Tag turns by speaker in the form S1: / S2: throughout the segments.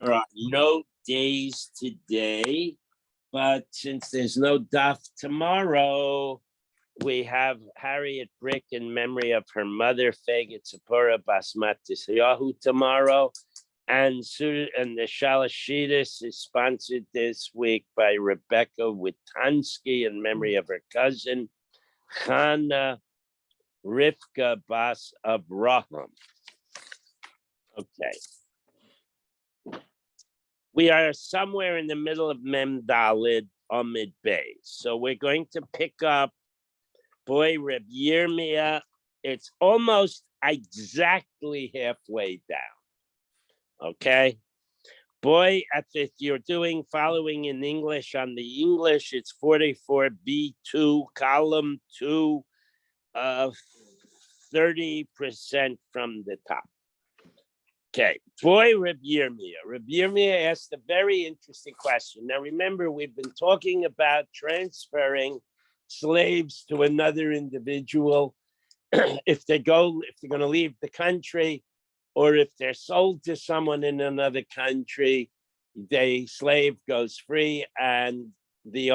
S1: All right, no days today, but since there's no daf tomorrow, we have Harriet Brick in memory of her mother, Fagit Tzipora Basmat Yahu tomorrow. And the Shalashidis is sponsored this week by Rebecca Witansky in memory of her cousin, Chana Rivka Bas Abraham. Okay. We are somewhere in the middle of Mem Dalid Amid Bay. So we're going to pick up Boy Reb Yirmiyah. It's almost exactly halfway down. Okay. Boy, if you're following in English on the English, it's 44B2, column 2, 30% from the top. Okay, boy, Reb Yirmiyah. Reb Yirmiyah asked a very interesting question. Now, remember, we've been talking about transferring slaves to another individual if they're going to leave the country, or if they're sold to someone in another country, the slave goes free, and the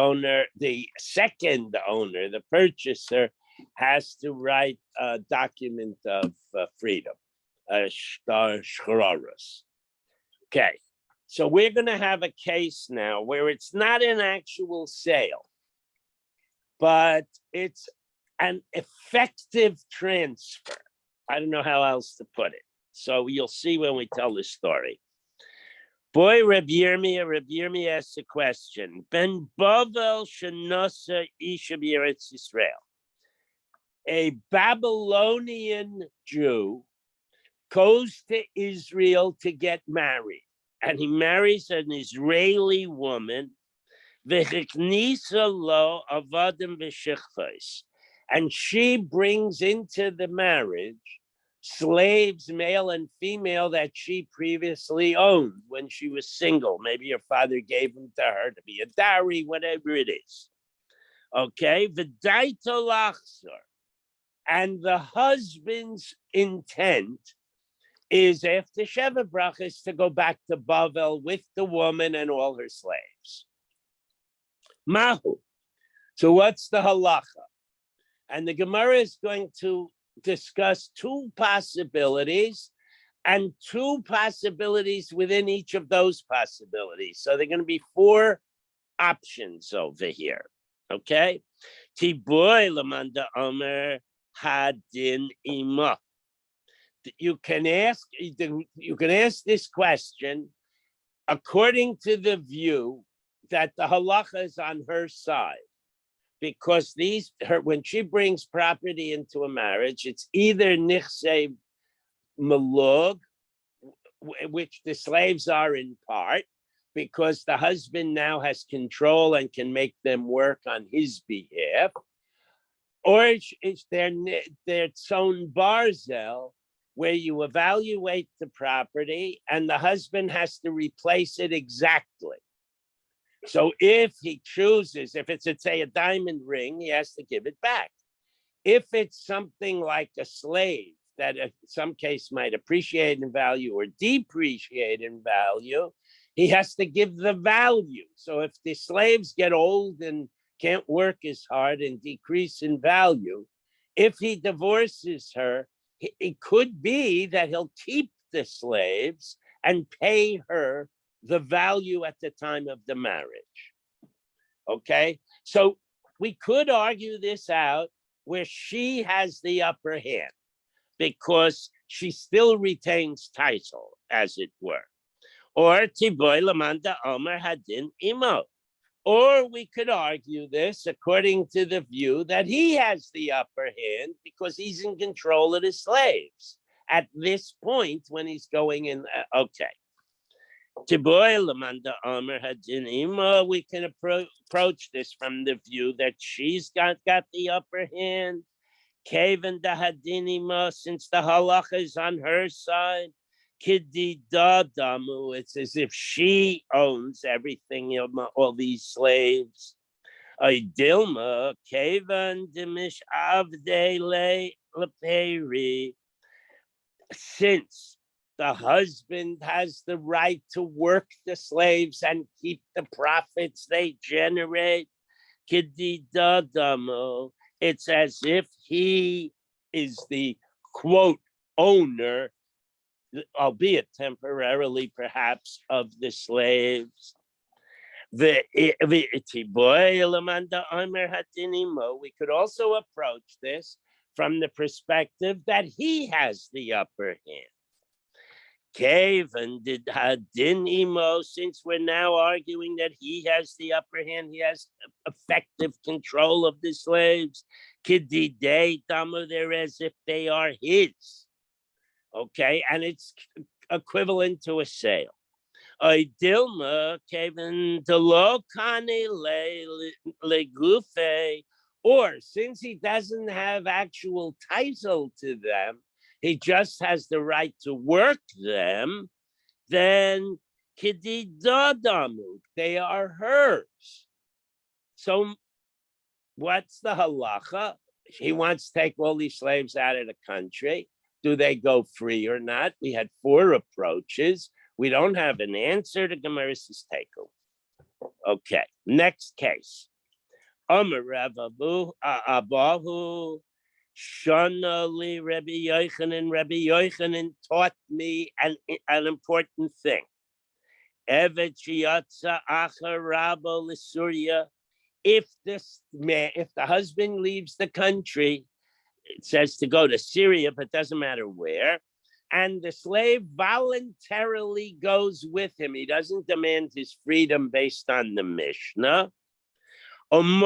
S1: second owner, the purchaser, has to write a document of freedom. Okay, so we're going to have a case now where it's not an actual sale, but it's an effective transfer. I don't know how else to put it. So you'll see when we tell the story. Boy, Reb Yirmiyah asks a question. Ben Bavel Shenosa Isha B'Eretz Yisrael. A Babylonian Jew goes to Israel to get married, and he marries an Israeli woman, and she brings into the marriage slaves, male and female, that she previously owned when she was single. Maybe her father gave them to her to be a dowry, whatever it is. Okay, and the husband's intent is after Sheva Brachas to go back to Bavel with the woman and all her slaves. Mahu. So what's the halacha? And the Gemara is going to discuss two possibilities and two possibilities within each of those possibilities. So they're going to be four options over here. Okay? Tiboy lamanda omer hadin ima. You can ask this question according to the view that the halacha is on her side, because when she brings property into a marriage, it's either nichse malug, which the slaves are in part, because the husband now has control and can make them work on his behalf, or it's their tzon barzel, where you evaluate the property and the husband has to replace it exactly. So if he chooses, if it's, say, a diamond ring, he has to give it back. If it's something like a slave that in some case might appreciate in value or depreciate in value, he has to give the value. So if the slaves get old and can't work as hard and decrease in value, if he divorces her, it could be that he'll keep the slaves and pay her the value at the time of the marriage. Okay, so we could argue this out where she has the upper hand because she still retains title, as it were. Or Tiboy Lamanda Omer Hadin Imo. Or we could argue this according to the view that he has the upper hand because he's in control of the slaves at this point when he's going in. Okay. Tiboy Lamanda Omer Hadin Imo. We can approach this from the view that she's got the upper hand. Kaven da Hadin Imo, since the halacha is on her side. Damu, it's as if she owns everything, all these slaves. Dilma, Kavan Dimish Avde Le Leperi. Since The husband has the right to work the slaves and keep the profits they generate. It's as if he is the quote owner, albeit temporarily perhaps, of the slaves. We could also approach this from the perspective that he has the upper hand. Kavan did hadin imo, since we're now arguing that he has the upper hand, he has effective control of the slaves. Kidide damu, they're as if they are his. Okay, and it's equivalent to a sale. Dilma Kavan delo kane le gufe, or since he doesn't have actual title to them, he just has the right to work them, then kididadamu, they are hers. So what's the halacha? He wants to take all these slaves out of the country. Do they go free or not? We had 4 approaches. We don't have an answer to Gemara's tekel. Okay, next case. Amar Rav Abahu Shana Rabbi Yochanan. Rabbi Yochanan taught me an important thing. Evet sheyatza achar rabo l'Surya. If the husband leaves the country, it says to go to Syria, but doesn't matter where, and the slave voluntarily goes with him. He doesn't demand his freedom based on the Mishnah. And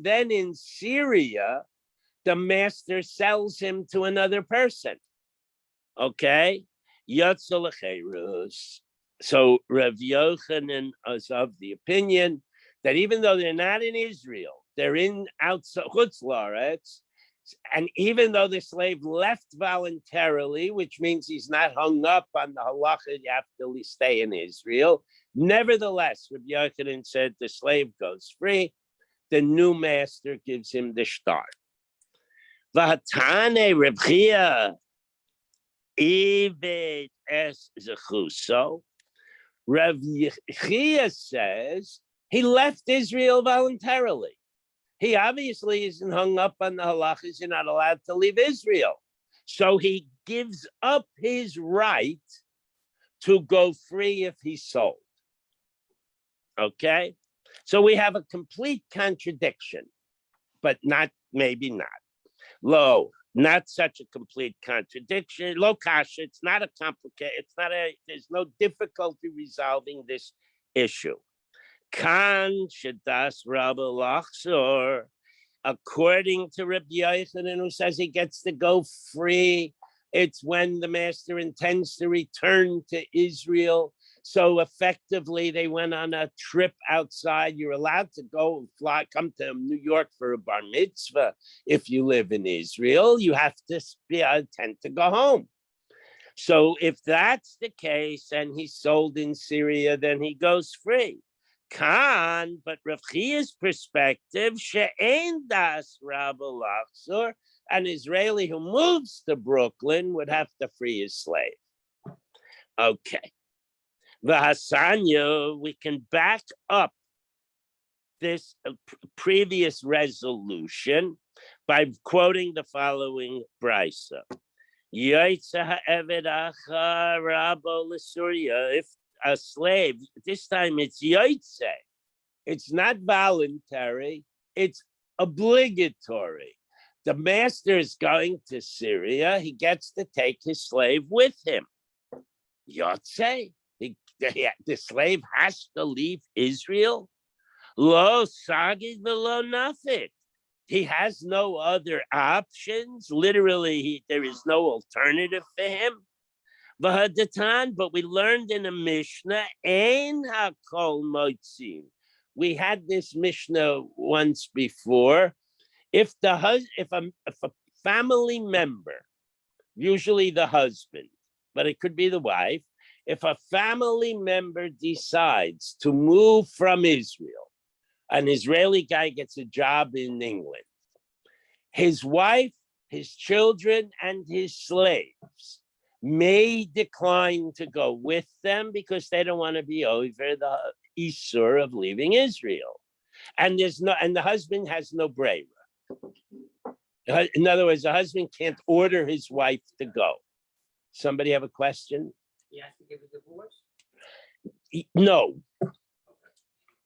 S1: then in Syria, the master sells him to another person. Okay? So Rav Yochanan is of the opinion that even though they're not in Israel, they're in outside Chutz La'aretz, and even though the slave left voluntarily, which means he's not hung up on the halacha, you have to stay in Israel. Nevertheless, Rabbi Yochanan said the slave goes free. The new master gives him the shtar. V'hatane Reb Chia Ived es zechuso. Rav Chia says he left Israel voluntarily. He obviously isn't hung up on the halachas. You're not allowed to leave Israel. So he gives up his right to go free if he's sold. Okay? So we have a complete contradiction, but maybe not. Lo, not such a complete contradiction. Lo kasha, it's not a complicated, there's no difficulty resolving this issue. Kan shadas Rabbi Lachzor, according to Rabbi Yochanan, who says he gets to go free, it's when the master intends to return to Israel. So effectively, they went on a trip outside. You're allowed to go and come to New York for a bar mitzvah. If you live in Israel, you have to tend to go home. So if that's the case and he's sold in Syria, then he goes free. But Rav Chia's perspective, she'ein das Rabbi Lachzor, an Israeli who moves to Brooklyn would have to free his slave. Okay. V'hasanya, we can back up this previous resolution by quoting the following brisa. If a slave, this time it's yoitze, it's not voluntary, it's obligatory. The master is going to Syria, he gets to take his slave with him. Yotze, the slave has to leave Israel. Lo sagid v'lo nafik. He has no other options. Literally, there is no alternative for him. But we learned in a Mishnah, ein hakol motzim. We had this Mishnah once before. If a family member, usually the husband, but it could be the wife, if a family member decides to move from Israel, an Israeli guy gets a job in England, his wife, his children, and his slaves may decline to go with them because they don't want to be over the Isur of leaving Israel. And the husband has no brera. In other words, the husband can't order his wife to go. Somebody have a question?
S2: He has to give a divorce?
S1: No.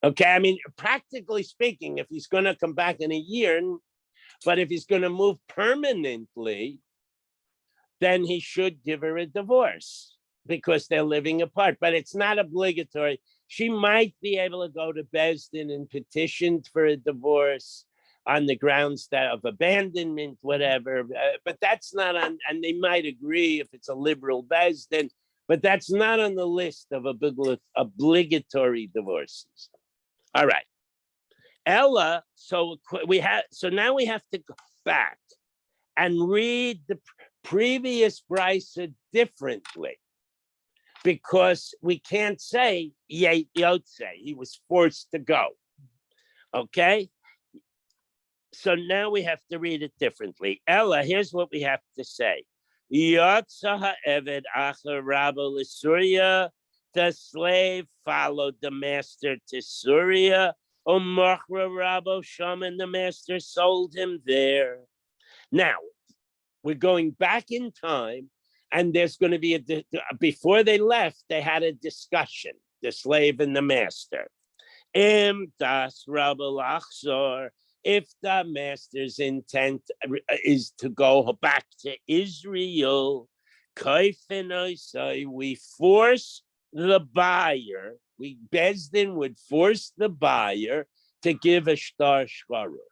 S1: Okay, I mean, practically speaking, if he's going to come back in a year, but if he's going to move permanently, then he should give her a divorce because they're living apart. But it's not obligatory. She might be able to go to Beis Din and petition for a divorce on the grounds of abandonment, whatever. But that's not on, and they might agree if it's a liberal Beis Din, but that's not on the list of obligatory divorces. All right. Ella, so now we have to go back and read the previous brisa differently, because we can't say Yotze, he was forced to go. Okay? So now we have to read it differently. Ella, here's what we have to say. Yotze ha'eved acher rabo l'Syria, the slave followed the master to Syria. Machra rabo sham, and the master sold him there. Now, we're going back in time, and there's going to be before they left, they had a discussion, the slave and the master. Das rabo lachzor, if the master's intent is to go back to Israel, we force the buyer, Beis Din would force the buyer to give a shtar shkarur.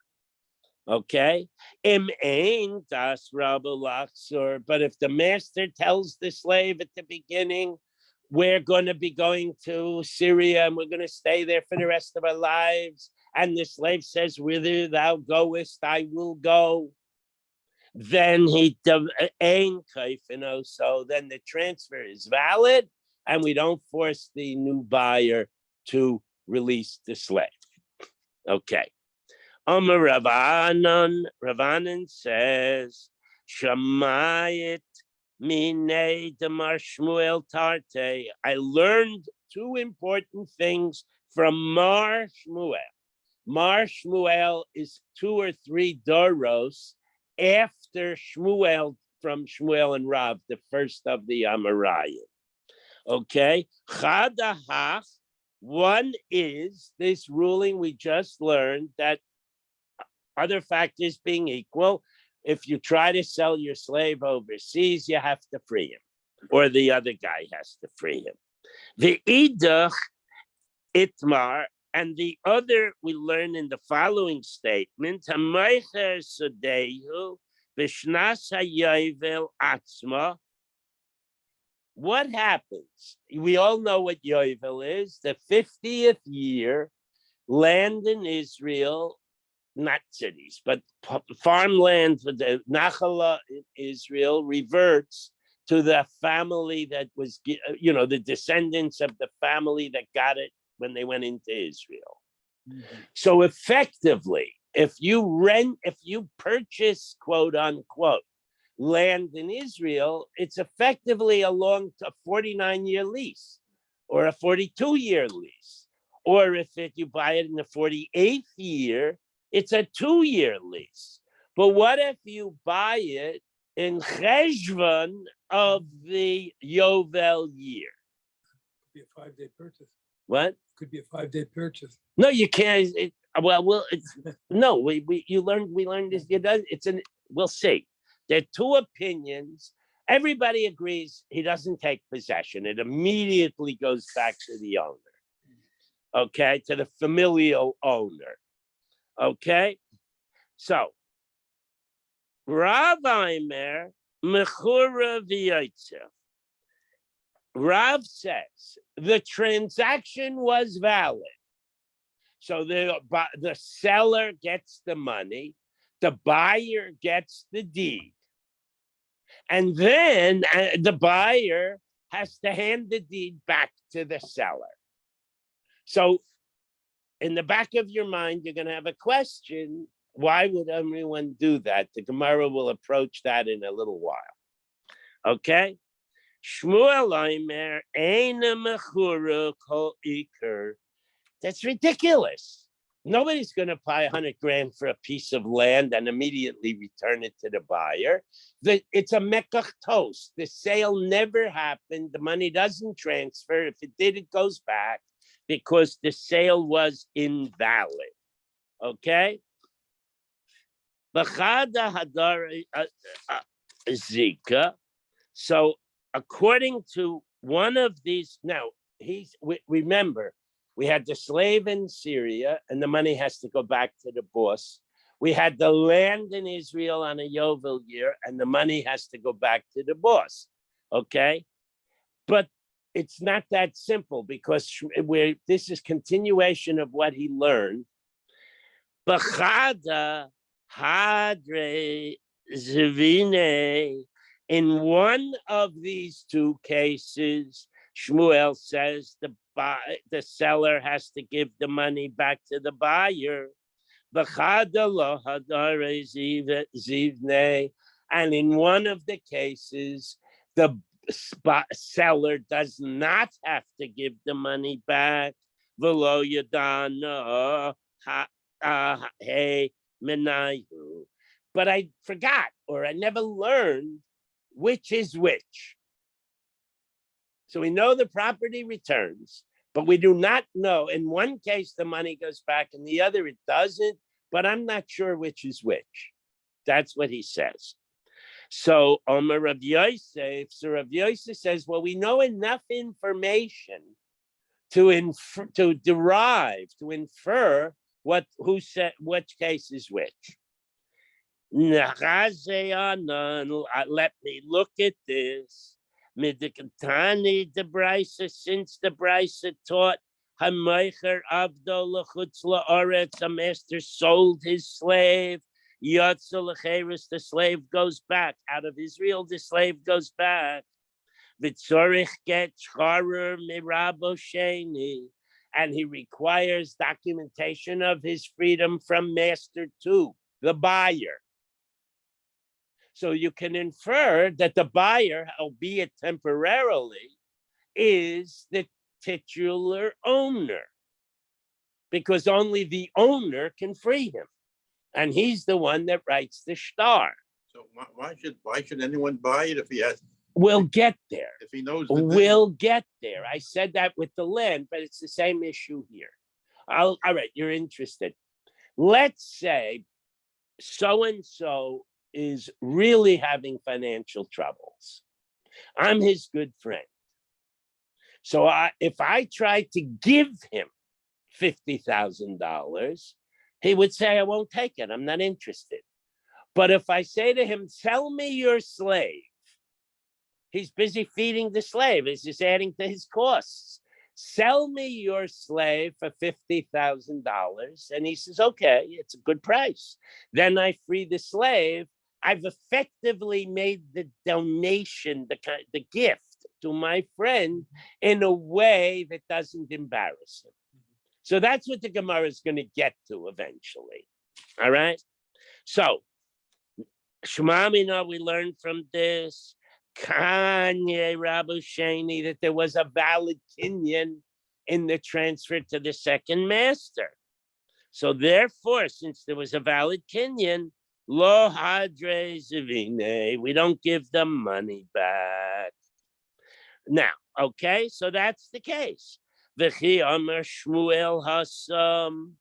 S1: Okay? Das but if the master tells the slave at the beginning, we're going to be going to Syria and we're going to stay there for the rest of our lives, and the slave says, whither thou goest, I will go, then so then the transfer is valid, and we don't force the new buyer to release the slave. Okay. Amar Ravanan says, Shamayit minei demar Shmuel tarte. I learned two important things from Mar Shmuel. Mar Shmuel is 2 or 3 doros after Shmuel, from Shmuel and Rav, the first of the Amarayim. Okay, Chadahach, one is this ruling we just learned that other factors being equal, if you try to sell your slave overseas, you have to free him, or the other guy has to free him. The Idach Itmar, and the other we learn in the following statement, Hamaycher Sodehu Bishnas HaYovel Atzma. What happens? We all know what Yovel is, the 50th year, land in Israel, not cities, but farmland for the Nachala in Israel reverts to the family that was, the descendants of the family that got it when they went into Israel. Mm-hmm. So effectively, if you purchase, quote unquote, land in Israel, it's effectively a 49-year lease or a 42-year lease. Or if you buy it in the 48th year, it's a 2-year lease. But what if you buy it in Cheshvan of the Yovel year?
S3: Could be a 5-day purchase.
S1: What?
S3: Could be a 5-day purchase.
S1: No, you can't. No. We learned this. We'll see. There are 2 opinions. Everybody agrees he doesn't take possession. It immediately goes back to the owner. Okay, to the familial owner. Okay, so Rav Aimer Mechura V'Yotzer. Rav says the transaction was valid. So the seller gets the money, the buyer gets the deed, and then the buyer has to hand the deed back to the seller. So in the back of your mind, you're going to have a question. Why would everyone do that? The Gemara will approach that in a little while. Okay? Shmuel Omer Eina Mechura Kol Iker. That's ridiculous. Nobody's going to buy 100 grand for a piece of land and immediately return it to the buyer. It's a mekach toast. The sale never happened. The money doesn't transfer. If it did, it goes back because the sale was invalid. Okay? B'chada hadar zika. So according to one of these, now remember, we had the slave in Syria, and the money has to go back to the boss. We had the land in Israel on a Yovel year, and the money has to go back to the boss. Okay? But it's not that simple because this is continuation of what he learned. B'chada hadre zivine. In one of these two cases, Shmuel says the seller has to give the money back to the buyer. And in one of the cases, the seller does not have to give the money back. But I forgot, or I never learned which is which. So we know the property returns, but we do not know. In one case, the money goes back, in the other, it doesn't, but I'm not sure which is which. That's what he says. So Omer Rav Yosef, so Rav Yosef says, well, we know enough information to infer who said which case is which. Let me look at this. Midikatani the Brisa, since the Brisa taught Hamaycher Abdul Chutzla Oretz, a master sold his slave. Yatzel Lecheres, the slave goes back. Out of Israel, the slave goes back. Vitzorich get Charer Mirabo Sheni, and he requires documentation of his freedom from master to the buyer. So you can infer that the buyer, albeit temporarily, is the titular owner, because only the owner can free him, and he's the one that writes the shtar.
S4: So why should anyone buy it if he has?
S1: We'll get there.
S4: If he knows,
S1: we'll get there. I said that with the land, but it's the same issue here. All right, you're interested. Let's say so and so is really having financial troubles. I'm his good friend. So if I tried to give him $50,000, he would say, I won't take it. I'm not interested. But if I say to him, sell me your slave, he's busy feeding the slave. It's just adding to his costs. Sell me your slave for $50,000. And he says, okay, it's a good price. Then I free the slave. I've effectively made the donation, the gift to my friend in a way that doesn't embarrass him. So that's what the Gemara is going to get to eventually. All right. So Shema Mina, we learned from this. Kanye Rabu Sheni, that there was a valid kinyan in the transfer to the second master. So therefore, since there was a valid kinyan, lo hadre zivine, we don't give the money back. Now, okay, so that's the case. V'chi Amar Shmuel Hasam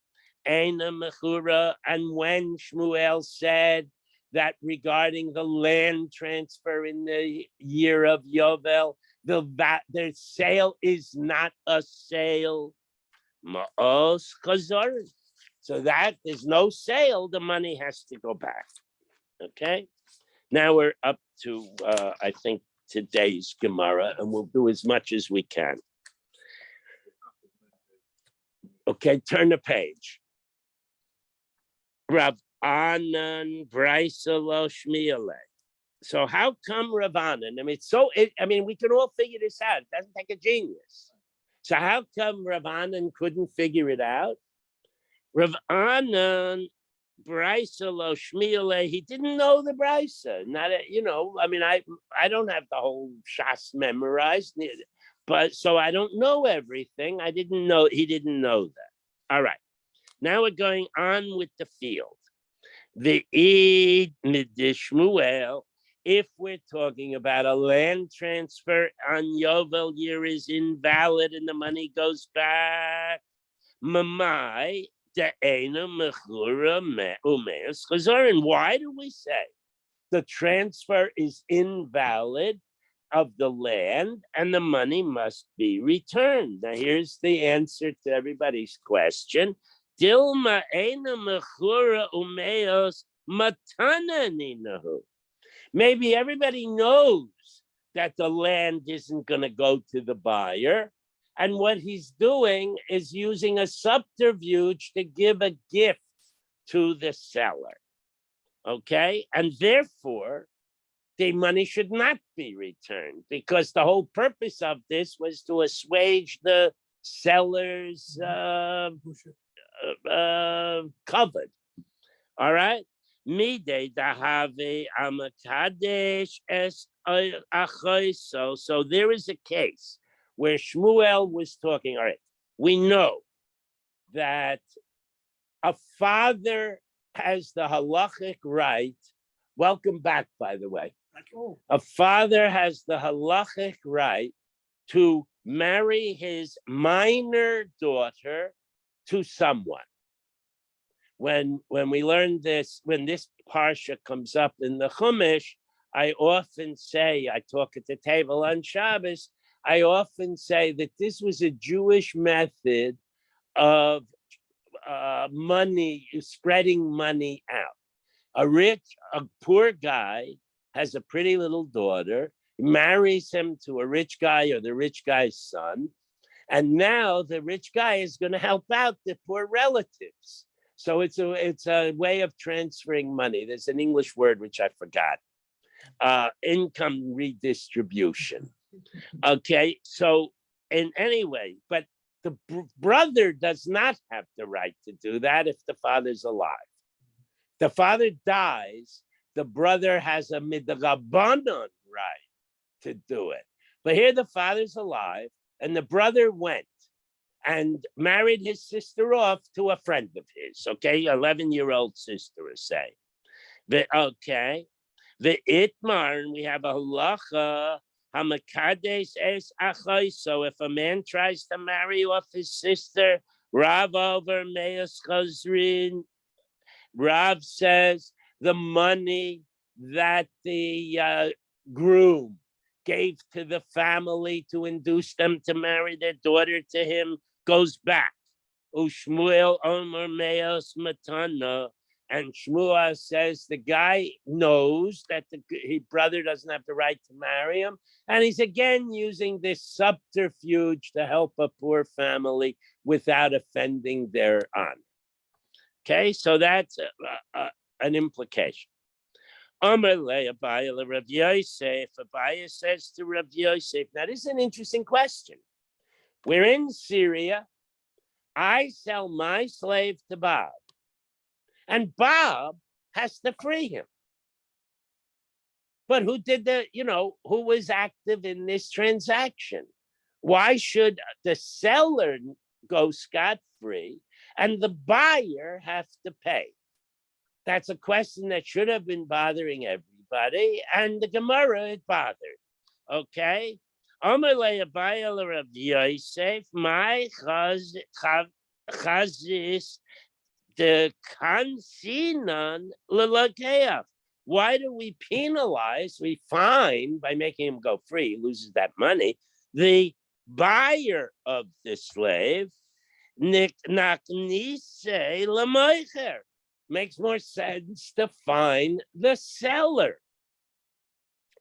S1: Eina Mechura, and when Shmuel said that regarding the land transfer in the year of Yovel, the sale is not a sale. Ma'os Chazar. So that there's no sale, the money has to go back. Okay? Now we're up to, I think, today's Gemara, and we'll do as much as we can. Okay, turn the page. Rav Anan Braisalo Shmiele. So how come Rav Anan? We can all figure this out. It doesn't take a genius. So how come Rav Anan couldn't figure it out? Rav Anan Brisa lo shmiele. He didn't know the Brisa. I mean, I don't have the whole Shas memorized, but so I don't know everything. He didn't know that. All right. Now we're going on with the field. The Eid Midishmuel. If we're talking about a land transfer on Yovel year is invalid and the money goes back, Mamai De'ena Mechura Umeas Chazarin. Why do we say the transfer is invalid of the land and the money must be returned? Now, here's the answer to everybody's question. Dilma Ena Mechura Umeas Matana Ninahu. Maybe everybody knows that the land isn't going to go to the buyer. And what he's doing is using a subterfuge to give a gift to the seller. Okay? And therefore, the money should not be returned because the whole purpose of this was to assuage the seller's covet. All right? Mide dahave amakadesh es achoiso. So there is a case where Shmuel was talking. All right, we know that a father has the halachic right. Welcome back, by the way. A father has the halachic right to marry his minor daughter to someone. When we learn this, when this parsha comes up in the Chumash, I often say, I talk at the table on Shabbos, I often say that this was a Jewish method of spreading money out. A poor guy has a pretty little daughter, marries him to a rich guy or the rich guy's son, and now the rich guy is going to help out the poor relatives. So it's a way of transferring money. There's an English word which I forgot. Income redistribution. Okay, so in any way, but the brother does not have the right to do that if the father's alive. The father dies, the brother has a midrabanan right to do it. But here the father's alive, and the brother went and married his sister off to a friend of his, okay, 11-year-old sister, say. Okay, the Itmar, and we have a halacha, Hamakades es achai. So if a man tries to marry off his sister, Rav over Meis Chazrin, Rav says the money that the groom gave to the family to induce them to marry their daughter to him goes back. Ushmuel Omer Meos Matana. And Shmuel says the guy knows that his brother doesn't have the right to marry him. And he's again using this subterfuge to help a poor family without offending their honor. Okay, so that's an implication. Amar le Abaye Rav Yosef. Abaye says to Rav Yosef, now this is an interesting question. We're in Syria. I sell my slave to Bob, and Bob has to free him. But who did who was active in this transaction? Why should the seller go scot-free and the buyer have to pay? That's a question that should have been bothering everybody, and the Gemara it bothered. Okay? Amalei Abayel Rav Yosef, my chazis the kansinan lelakeach. Why do we penalize? We fine by making him go free, he loses that money. The buyer of the slave, naknise lemoicher. Makes more sense to find the seller.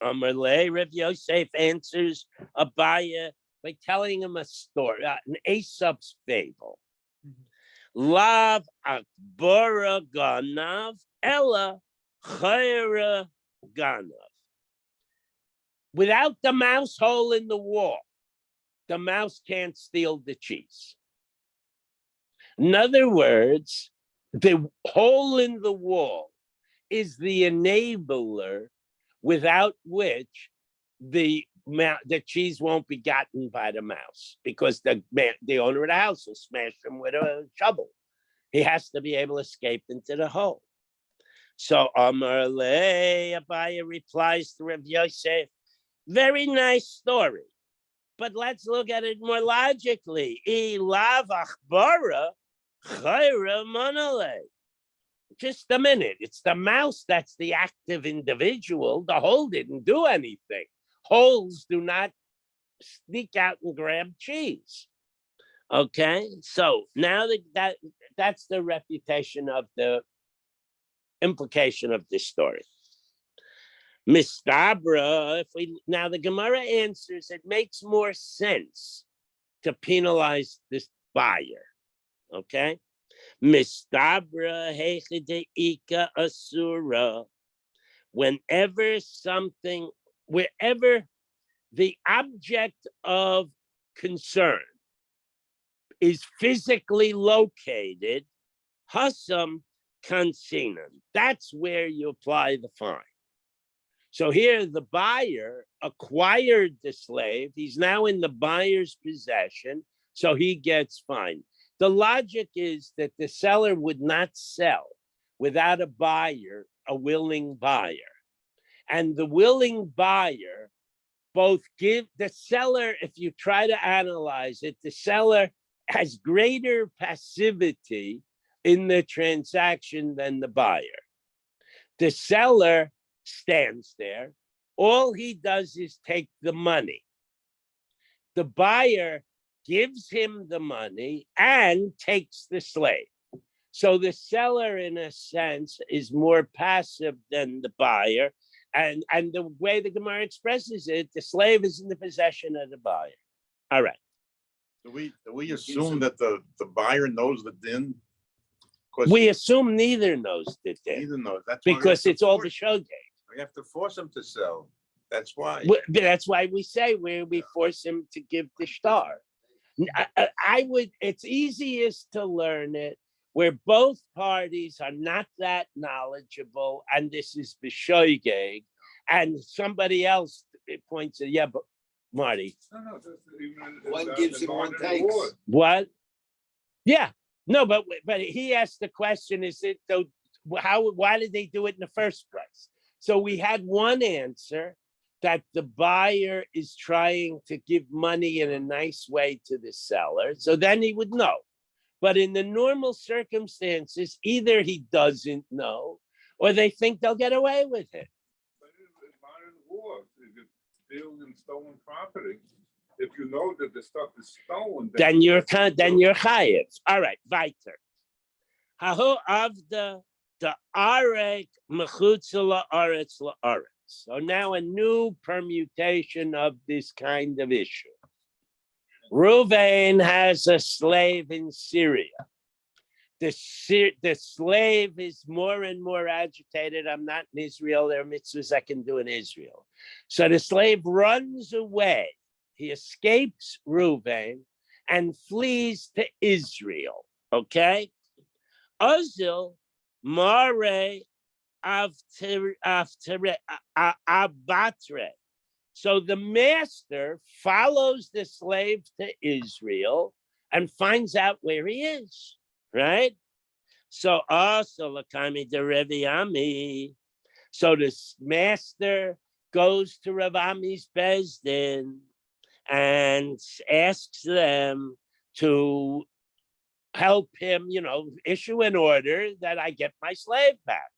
S1: Amarle, Rav Yosef answers Abaya by telling him a story, an Aesop's fable. Lav akbara ganav ella chayra ganav. Without the mouse hole in the wall, the mouse can't steal the cheese. In other words, The hole in the wall is the enabler without which the cheese won't be gotten by the mouse, because the owner of the house will smash him with a shovel. He has to be able to escape into the hole. So Amar Le, Abaya replies to Rav Yosef, very nice story, but let's look at it more logically. Just a minute. It's the mouse that's the active individual. The hole didn't do anything. Holes do not sneak out and grab cheese. Okay, so now that's the refutation of the implication of this story. Mistabra, now the Gemara answers, it makes more sense to penalize this buyer. Okay, Mistabra hechide ika asura. Wherever the object of concern is physically located, hasam kansinan. That's where you apply the fine. So here the buyer acquired the slave. He's now in the buyer's possession, so he gets fined. The logic is that the seller would not sell without a buyer, a willing buyer. And the willing buyer both give the seller, if you try to analyze it, the seller has greater passivity in the transaction than the buyer. The seller stands there. All he does is take the money. The buyer gives him the money and takes the slave. So the seller, in a sense, is more passive than the buyer. And the way the Gemara expresses it, the slave is in the possession of the buyer. All right.
S4: Do we assume that the buyer knows the din?
S1: We assume neither knows the din.
S4: Neither knows. That's
S1: because it's all the show game.
S4: We have to force him to sell. That's why.
S1: That's why we say we force him to give the star. It's easiest to learn it where both parties are not that knowledgeable, and this is b'shoigeg, and somebody else points at, yeah, but Marty.
S5: One gives and one takes.
S1: What? Yeah, no, but he asked the question: is it though? Why did they do it in the first place? So we had one answer that the buyer is trying to give money in a nice way to the seller, so then he would know. But in the normal circumstances, either he doesn't know or they think they'll get away with it.
S6: But it's modern war. If you're stealing stolen property, if you know that the stuff is stolen,
S1: then you're chayiv. All right, weiter. Hahu avda the arek mechutz la'aretz la'aretz. So now a new permutation of this kind of issue. Reuven has a slave in Syria. The slave is more and more agitated. I'm not in Israel. There are mitzvahs I can do in Israel. So the slave runs away. He escapes Reuven and flees to Israel. Okay? Uzil mare avatre. So the master follows the slave to Israel and finds out where he is, right? So also Lakami de Reviami. So the master goes to Rav Ami's Bezdin and asks them to help him, issue an order that I get my slave back.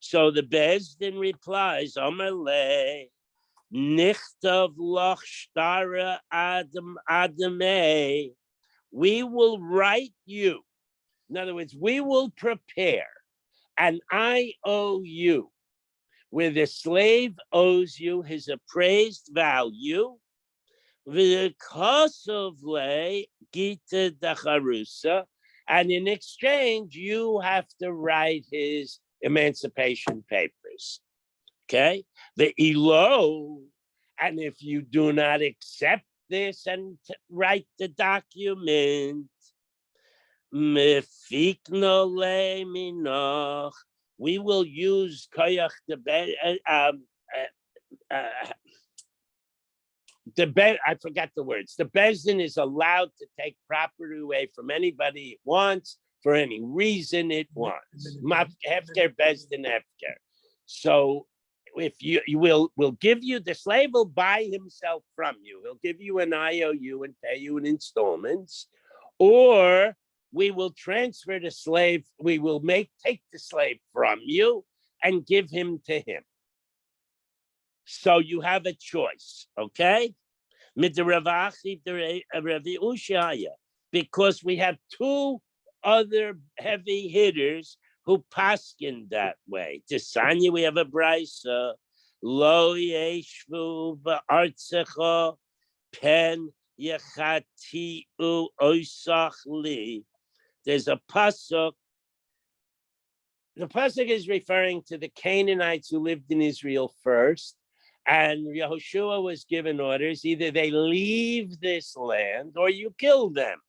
S1: So the Bezdin replies, Omerle, Nichtav loch stara adame. We will write you. In other words, we will prepare an IOU where the slave owes you his appraised value. And in exchange, you have to write his emancipation papers. Okay, the elo, and if you do not accept this and write the document, Fikno le minoch. We will use koyach I forgot the words. The Bezdin is allowed to take property away from anybody it wants for any reason it wants. Hefker Bezdin Hefker. So if you will give you, the slave will buy himself from you. He'll give you an IOU and pay you in installments, or we will transfer the slave. We will take the slave from you and give him to him. So you have a choice, okay? Because we have two other heavy hitters who paskin that way. Tisanya, we have a brisa, lo yeshvu ba'artzecha pen yechatiu oisach li. There's a pasuk. The pasuk is referring to the Canaanites who lived in Israel first. And Yehoshua was given orders, either they leave this land or you kill them,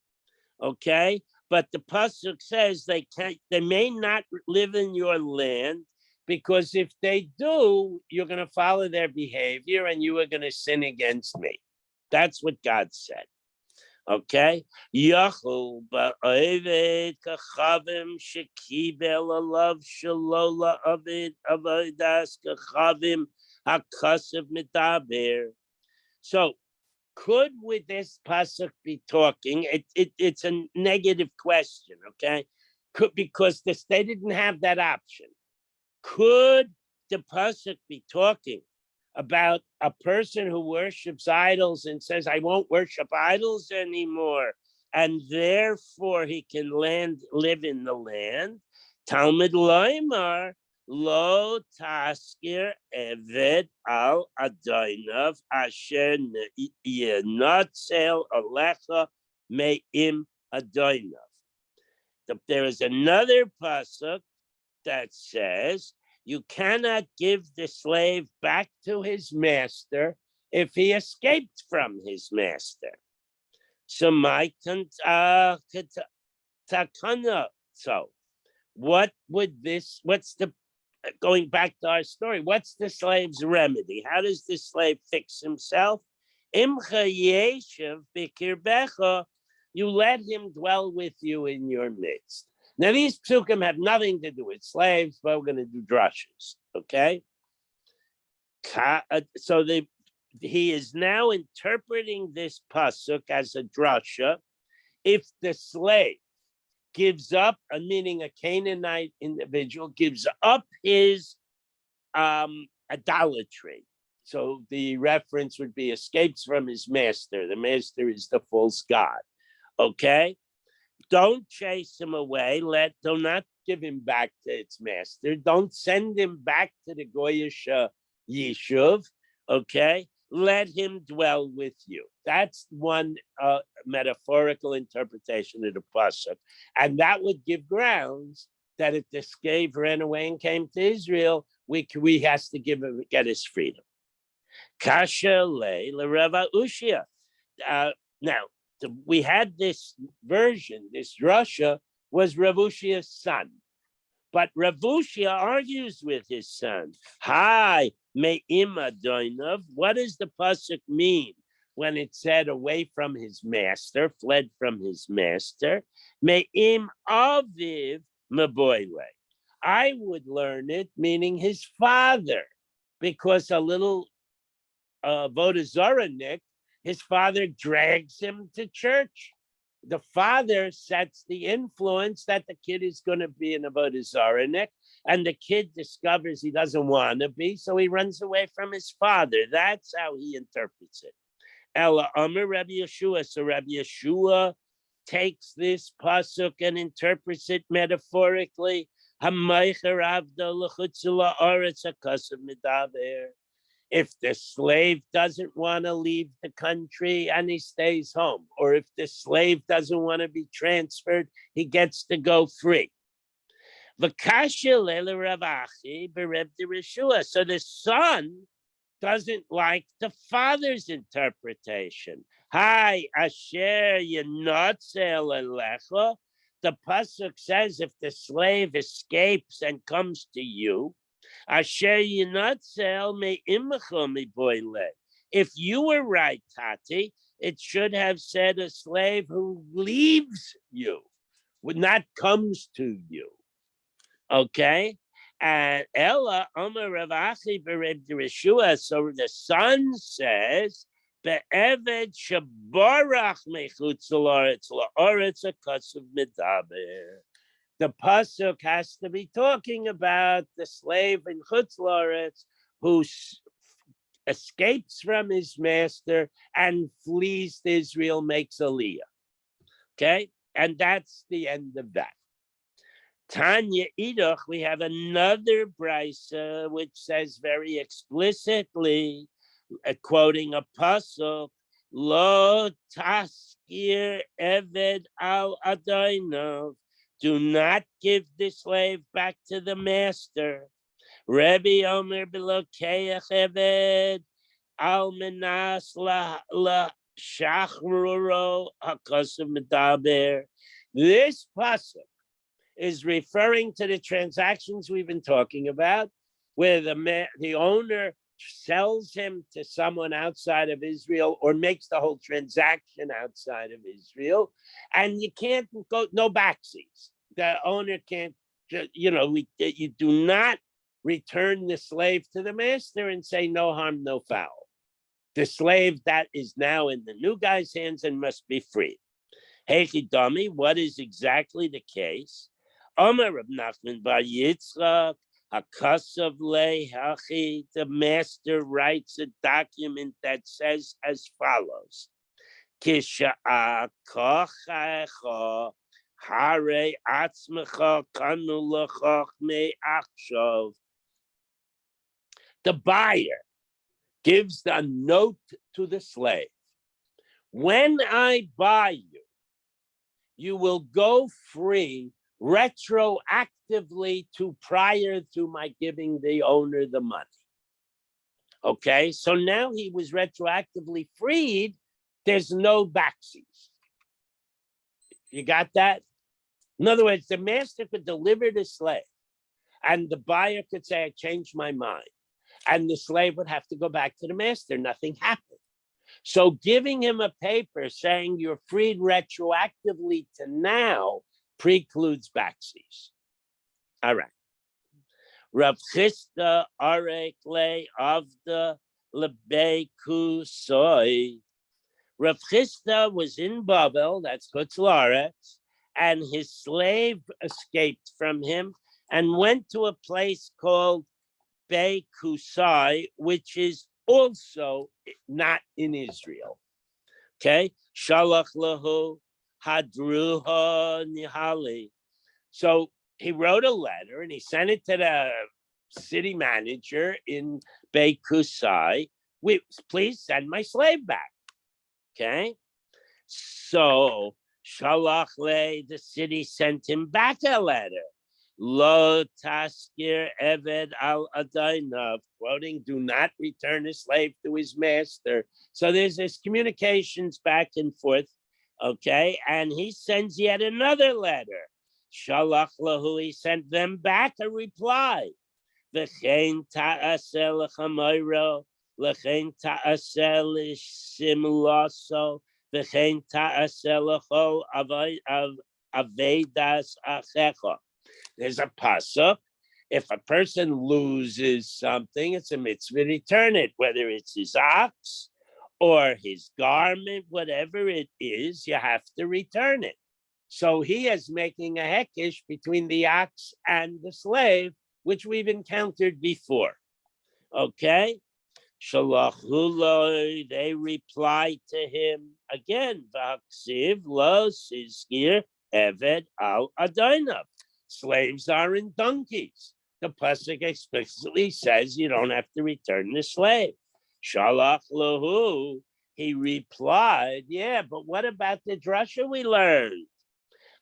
S1: okay? But the pasuk says they may not live in your land, because if they do, you're going to follow their behavior and you are going to sin against me. That's what God said, okay? Yachul ba'ovet kachavim shekibel alav shalola avid avodas kachavim. So, could with this pasuk be talking? It's a negative question, okay? Because they didn't have that option. Could the pasuk be talking about a person who worships idols and says, "I won't worship idols anymore," and therefore he can live in the land? Talmud Loimar. Lo taskir eved al adoinav asher yenotzel alecha me'im adoinav. There is another pasuk that says you cannot give the slave back to his master if he escaped from his master. So my takana. So what would this? What's the going back to our story, what's the slave's remedy? How does the slave fix himself? Imcha yeshev b'kirbecha, you let him dwell with you in your midst. Now these psukim have nothing to do with slaves, but we're going to do drushes, okay? So he is now interpreting this pasuk as a drasha. If the slave gives up, meaning a Canaanite individual gives up his idolatry. So the reference would be escapes from his master. The master is the false god. Okay? Don't chase him away. Do not give him back to its master. Don't send him back to the Goyish Yishuv. Okay? Let him dwell with you. That's one metaphorical interpretation of the pasuk, and that would give grounds that if the slave ran away and came to Israel, we has to get his freedom. Kasha le Rava Ushia. Now we had this version. This drasha was Rav Ushia's son, but Rav Ushia argues with his son. Hi. Me'im adoinav. What does the pasuk mean when it said away from his master, fled from his master? Me'im aviv meboile. I would learn it meaning his father, because a little Vodazaranik, his father drags him to church. The father sets the influence that the kid is going to be an Vodazaranik. And the kid discovers he doesn't want to be, so he runs away from his father. That's how he interprets it. Ella Amr Rabbi Yeshua. So Rabbi Yeshua takes this pasuk and interprets it metaphorically. If the slave doesn't want to leave the country and he stays home, or if the slave doesn't want to be transferred, he gets to go free. So the son doesn't like the father's interpretation. Hi, Asher Yenotzel Elecha. the pasuk says, if the slave escapes and comes to you, asher yinatzel me'imecha miboile. If you were right, Tati, it should have said a slave who leaves you, not comes to you. Okay? And Ella Omer Rav Achi Bereb Yeshua. So the son says, "Be'eved shabarach mechutz la'aretz la'aretz akasav medaber." The pasuk has to be talking about the slave in chutz la'aretz who escapes from his master and flees to Israel, makes aliyah. Okay, and that's the end of that. Tanya Idoch, we have another brisa which says very explicitly, quoting a pasuk, "Lo taskir eved al adainov." Do not give the slave back to the master. Rebbe Omer belokeach eved al menas la shachruro hakasav medaber. This pasuk is referring to the transactions we've been talking about, where the owner sells him to someone outside of Israel or makes the whole transaction outside of Israel, and you can't go, no backsies. The owner can't, you do not return the slave to the master and say no harm, no foul. The slave that is now in the new guy's hands and must be freed. Hey, Chidami, what is exactly the case? Omer Reb Nachman bar Yitzchak, Hakasav le Hachi, the master writes a document that says as follows: Kisha'a kochacha hare atzmecha kanu lachach me'achshav. The buyer gives a note to the slave. When I buy you, you will go free retroactively to prior to my giving the owner the money. Okay, so now he was retroactively freed. There's no backsies. You got that? In other words, the master could deliver the slave, and the buyer could say, I changed my mind. And the slave would have to go back to the master. Nothing happened. So giving him a paper saying you're freed retroactively to now precludes backsies. All right. Rav Chisda Arek Le Avda Lebei Kusoi. Rav Chisda was in Babel, that's Chutz La'aretz, and his slave escaped from him and went to a place called Bei Kusai, which is also not in Israel. Okay, Shalach lahu hadruha nihali. So he wrote a letter and he sent it to the city manager in Bei Kusai. Please send my slave back. Okay, so Shalach le, the city sent him back a letter. Lo taskir eved al adainav, quoting, do not return a slave to his master. So there's this communications back and forth, okay? And he sends yet another letter. Shalach lahu, he sent them back a reply. V'chein ta'aseh l'chamayro, l'chein ta'aseh l'shimulaso, v'chein ta'aseh l'chol avedas achecha. There's a pasuk. If a person loses something, it's a mitzvah to return it, whether it's his ox or his garment, whatever it is, you have to return it. So he is making a hekesh between the ox and the slave, which we've encountered before. Okay? Shalachuloi, they reply to him again, Vaksiv lo siskir eved al adainav. Slaves are in donkeys. The pasuk explicitly says you don't have to return the slave. Shalach lahu, he replied, yeah, but what about the drasha we learned?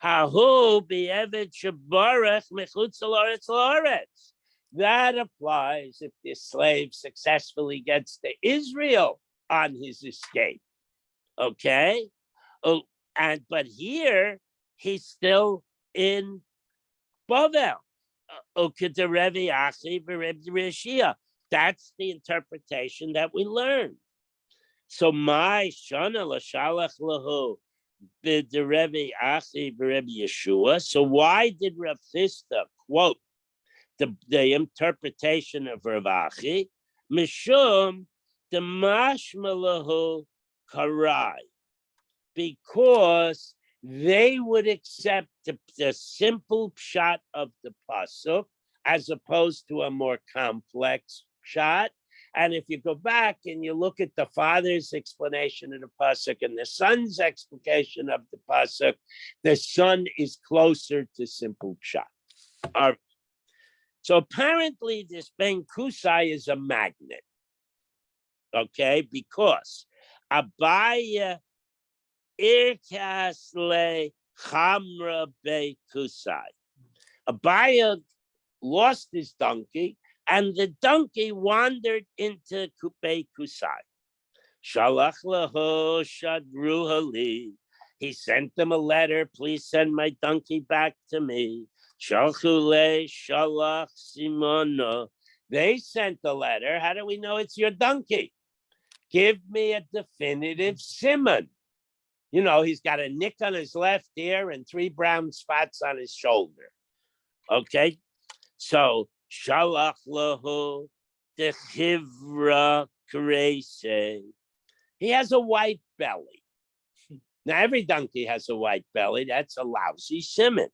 S1: Hahu be'eved shabarach mechutz la'aretz la'aretz. That applies if the slave successfully gets to Israel on his escape. Okay? Oh, but here he's still in Bavel. That's the interpretation that we learned. So my shana l'shalach lahu b'derevi achi b'Rebbe Yeshua. So why did Rav Chisda quote the interpretation of Rav Achi? Mishum the mashmalahu karai, because they would accept the simple pshat of the pasuk as opposed to a more complex pshat. And if you go back and you look at the father's explanation of the pasuk and the son's explication of the pasuk, the son is closer to simple pshat. So apparently this Ben Kusai is a magnet, okay? Because Abaya Irkas le Chamra Be Kusai. Abaya lost his donkey, and the donkey wandered into Kupe Kusai. Shalach leho shadru hali. He sent them a letter. Please send my donkey back to me. Shalchule shalach simono. They sent the letter. How do we know it's your donkey? Give me a definitive simon. You know, he's got a nick on his left ear and 3 brown spots on his shoulder. Okay, so shalach lahu dechivra kreise. He has a white belly. Now every donkey has a white belly. That's a lousy simon.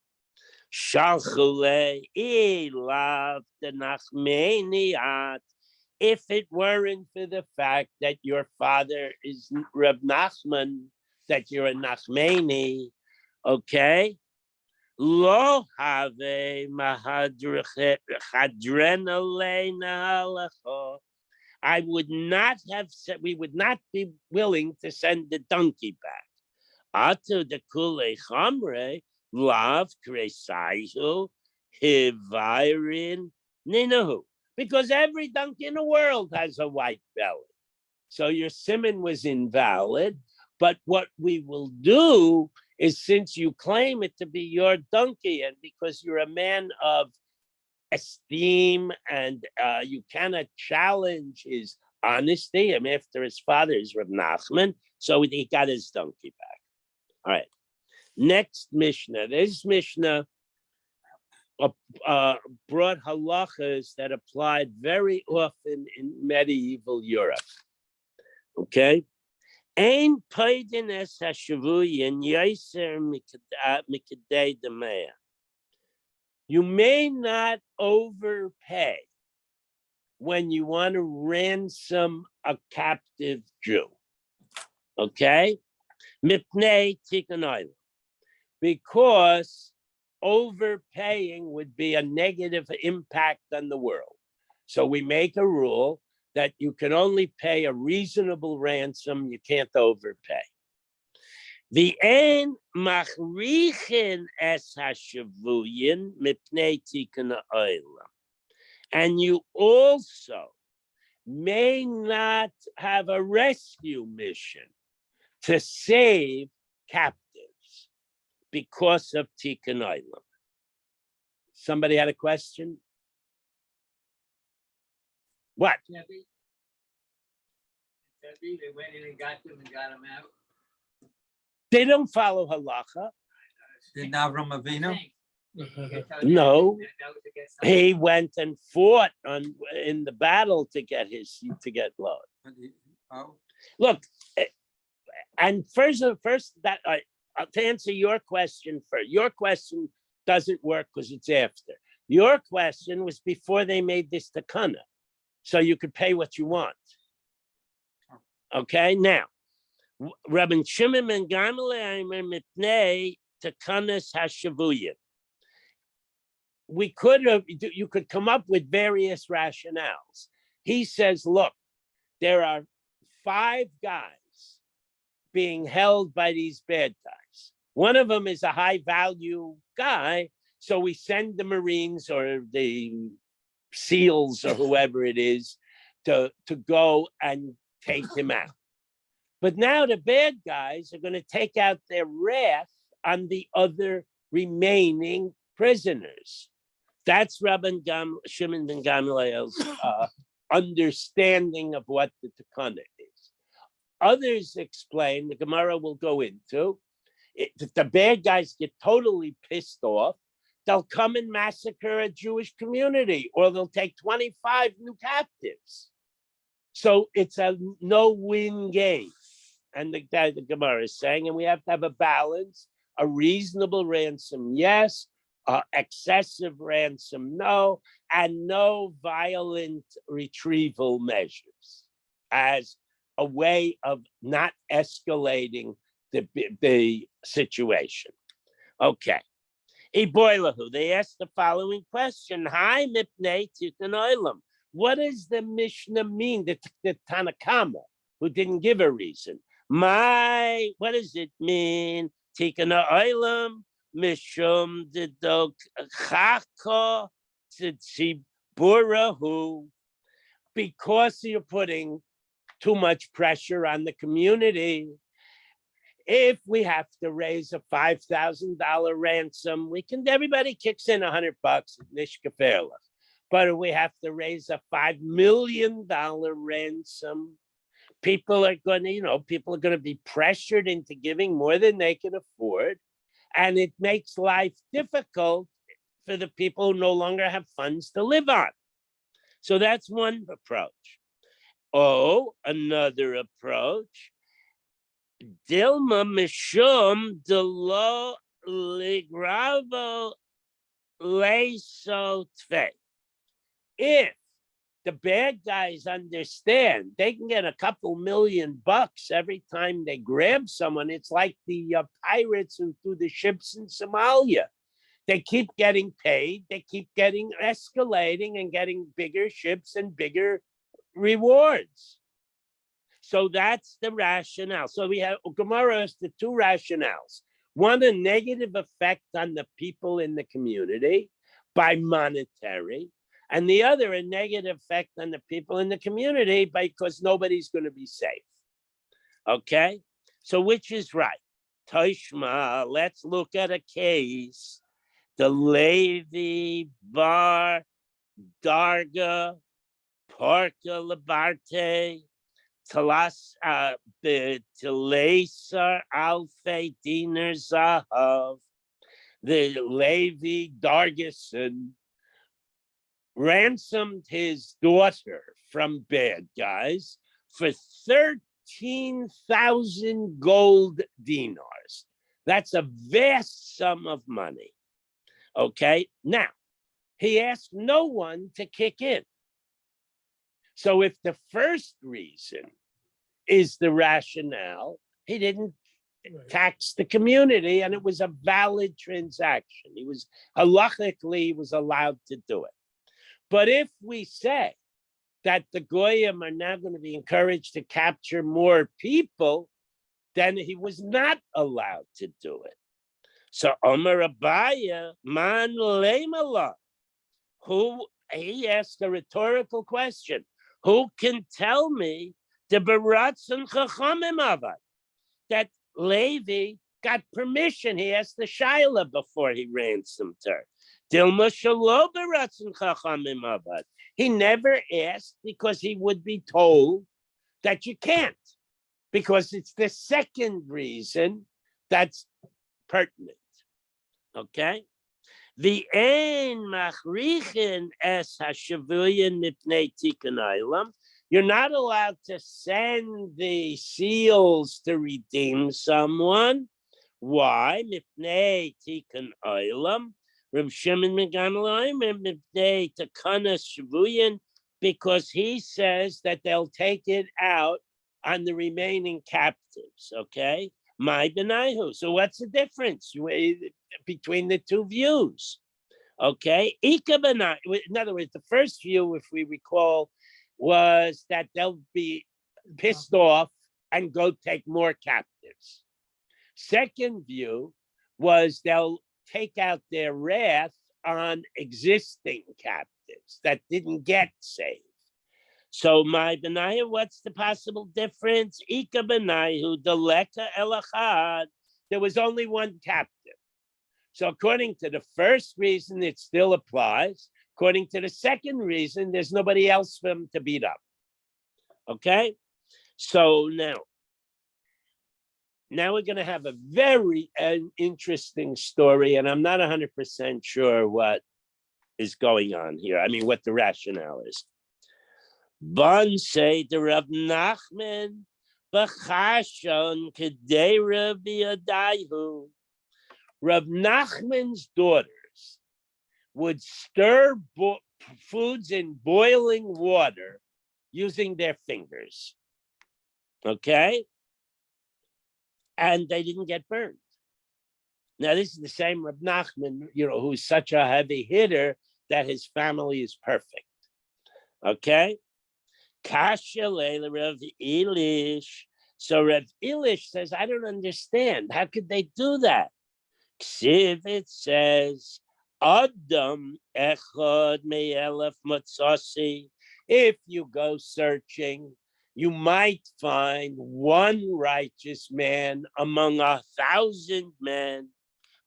S1: Shalchule ilav denachmeniat. If it weren't for the fact that your father is Reb Nachman, that you're a Nachmeni, okay? Lo have mahadren aleina. I would not have said, we would not be willing to send the donkey back. Atu de kule chamre lav kresaihu hivirin ninahu. Because every donkey in the world has a white belly. So your simon was invalid. But what we will do is, since you claim it to be your donkey, and because you're a man of esteem and you cannot challenge his honesty, and after his father is Reb Nachman, so he got his donkey back. All right. Next Mishnah. This Mishnah brought halachas that applied very often in medieval Europe. Okay? Ein paidin es hashavuyin yaiser mikadei demea. You may not overpay when you want to ransom a captive Jew. Okay? Mipnei tikkun, because overpaying would be a negative impact on the world. So we make a rule that you can only pay a reasonable ransom, you can't overpay. The ein machrichin es hashavuyin mipnei tikkun ha'olam. And you also may not have a rescue mission to save captives because of tikkun ha'olam. Somebody had a question? What?
S2: Debbie, they went in and got them and got them out.
S1: They don't follow halacha.
S7: Didn't Avram Avinu?
S1: No. He went and fought in the battle to get Lot.
S7: Oh,
S1: Look, and first that to answer your question first. Your question doesn't work because it's after. Your question was before they made this takana, so you could pay what you want. Okay, now, Rabbi Shimon ben Gamliel mitnei takanas hashavuyim. You could come up with various rationales. He says, look, there are 5 guys being held by these bad guys. One of them is a high value guy, so we send the Marines or the SEALs or whoever it is to go and take him out. But now the bad guys are going to take out their wrath on the other remaining prisoners. That's Rabban Shimon ben Gamliel's understanding of what the takana is. Others explain, the Gemara will go into, if the bad guys get totally pissed off, they'll come and massacre a Jewish community, or they'll take 25 new captives. So it's a no-win game. And the Gemara is saying, and we have to have a balance, a reasonable ransom, yes, excessive ransom, no, and no violent retrieval measures as a way of not escalating the situation. Okay. Iboilahu, they asked the following question. Hi, Mipnei Tikkun Olam. What does the Mishnah mean, the Tanakama, who didn't give a reason? What does it mean? Tikkun Olam, Mishum Dedok Chako Tziburahu. Because you're putting too much pressure on the community. If we have to raise a $5,000 ransom, everybody kicks in $100, nishkaferla. But if we have to raise a $5 million ransom, people are going to be pressured into giving more than they can afford. And it makes life difficult for the people who no longer have funds to live on. So that's one approach. Another approach. Dilma mishum delo ligravo leso tve. If the bad guys understand they can get a couple $1,000,000 every time they grab someone, it's like the pirates who threw the ships in Somalia. They keep getting paid, they keep getting escalating and getting bigger ships and bigger rewards. So that's the rationale. So we have Gemara has the two rationales. One, a negative effect on the people in the community by monetary, and the other, a negative effect on the people in the community because nobody's going to be safe. Okay? So which is right? Toshma, let's look at a case. The Levi Bar Darga Porta Labarte Talas the Telesar Alfe Dinar Zahav, the Levi Dargison ransomed his daughter from bad guys for 13,000 gold dinars. That's a vast sum of money. Okay, now he asked no one to kick in. So if the first reason is the rationale, he didn't tax the community and it was a valid transaction. Halachically, he was allowed to do it. But if we say that the Goyim are now going to be encouraged to capture more people, then he was not allowed to do it. So Omer Abaya, man leimala, he asked a rhetorical question. Who can tell me the Baratzon Chachamim Avad that Levi got permission? He asked the Shaila before he ransomed her. Dilma Shalo Baratzon Chachamim Avad. He never asked because he would be told that you can't, because it's the second reason that's pertinent. Okay? The ein machrichin es hashavuyin mipnei tikkun olam. You're not allowed to send the seals to redeem someone. Why? Mipnei tikkun olam. Reb Shimon ben Gamliel mipnei takana shavuyin, because he says that they'll take it out on the remaining captives. Okay. My benaihu. So what's the difference between the two views? Okay. In other words, the first view, if we recall, was that they'll be pissed off and go take more captives. Second view was they'll take out their wrath on existing captives that didn't get saved. So my benaya, what's the possible difference? Ika benayu deleka elachad. there was only one captive. So according to the first reason, it still applies. According to the second reason, there's nobody else for him to beat up. Okay? So now we're going to have a very interesting story, and I'm not 100% sure what is going on here. I mean, what the rationale is. Bon say the Rav Nachman b'chashon kedei Rabbi Adayu. Rav Nachman's daughters would stir foods in boiling water using their fingers. Okay? And they didn't get burned. Now, this is the same Rav Nachman, who's such a heavy hitter that his family is perfect. Okay? Kasha leila Rav Elish. So Rav Elish says, I don't understand. How could they do that? Ksiv, it says, Adam echad me'elef matzasi. If you go searching, you might find one righteous man among 1,000 men,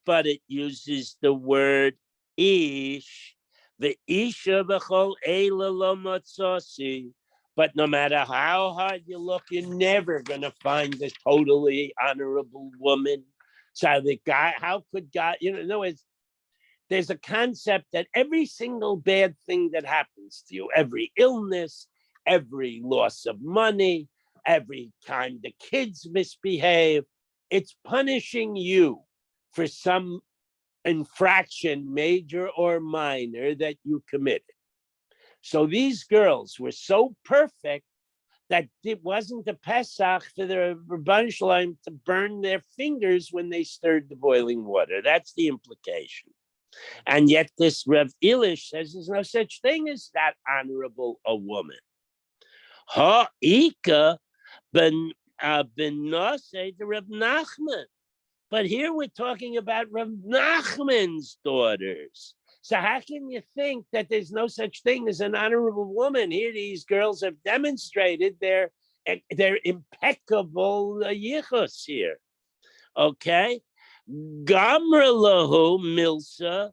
S1: but it uses the word ish. The isha b'chol eila lo matzasi. But no matter how hard you look, you're never going to find a totally honorable woman. So the guy, how could God, in other words, there's a concept that every single bad thing that happens to you, every illness, every loss of money, every time the kids misbehave, it's punishing you for some infraction, major or minor, that you committed. So these girls were so perfect that it wasn't a Pesach for the Rebbeinu Shalom to burn their fingers when they stirred the boiling water. That's the implication. And yet this Rav Elish says there's no such thing as that honorable a woman. Ha'ika ben Nosei the Rav Nachman. But here we're talking about Rav Nachman's daughters. So how can you think that there's no such thing as an honorable woman? Here these girls have demonstrated their impeccable yichus here. Okay? Gamra lahu milsa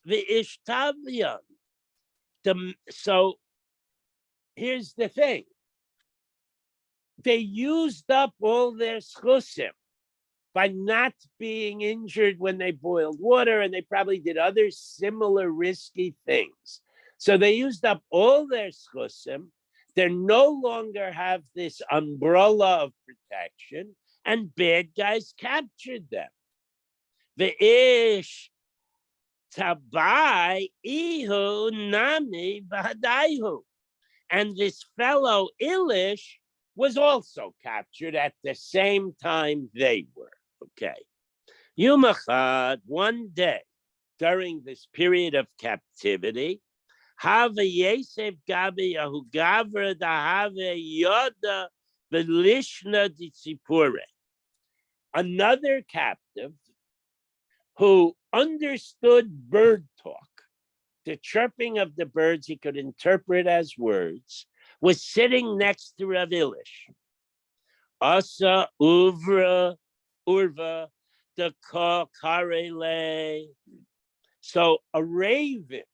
S1: v'ishtavyan. So here's the thing. They used up all their schusim by not being injured when they boiled water, and they probably did other similar risky things. So they used up all their schusim. They no longer have this umbrella of protection, and bad guys captured them. The ish tabai ihu nami bahadaihu. And this fellow Elish was also captured at the same time they were. Okay. Yom Echad, one day during this period of captivity, Hava Yosef Gabi Yahu Gavra da Hava Yoda Belishna Ditzipure. Another captive who understood bird talk, the chirping of the birds he could interpret as words, was sitting next to Rav Elish. Asa Urva the Karele. So a raven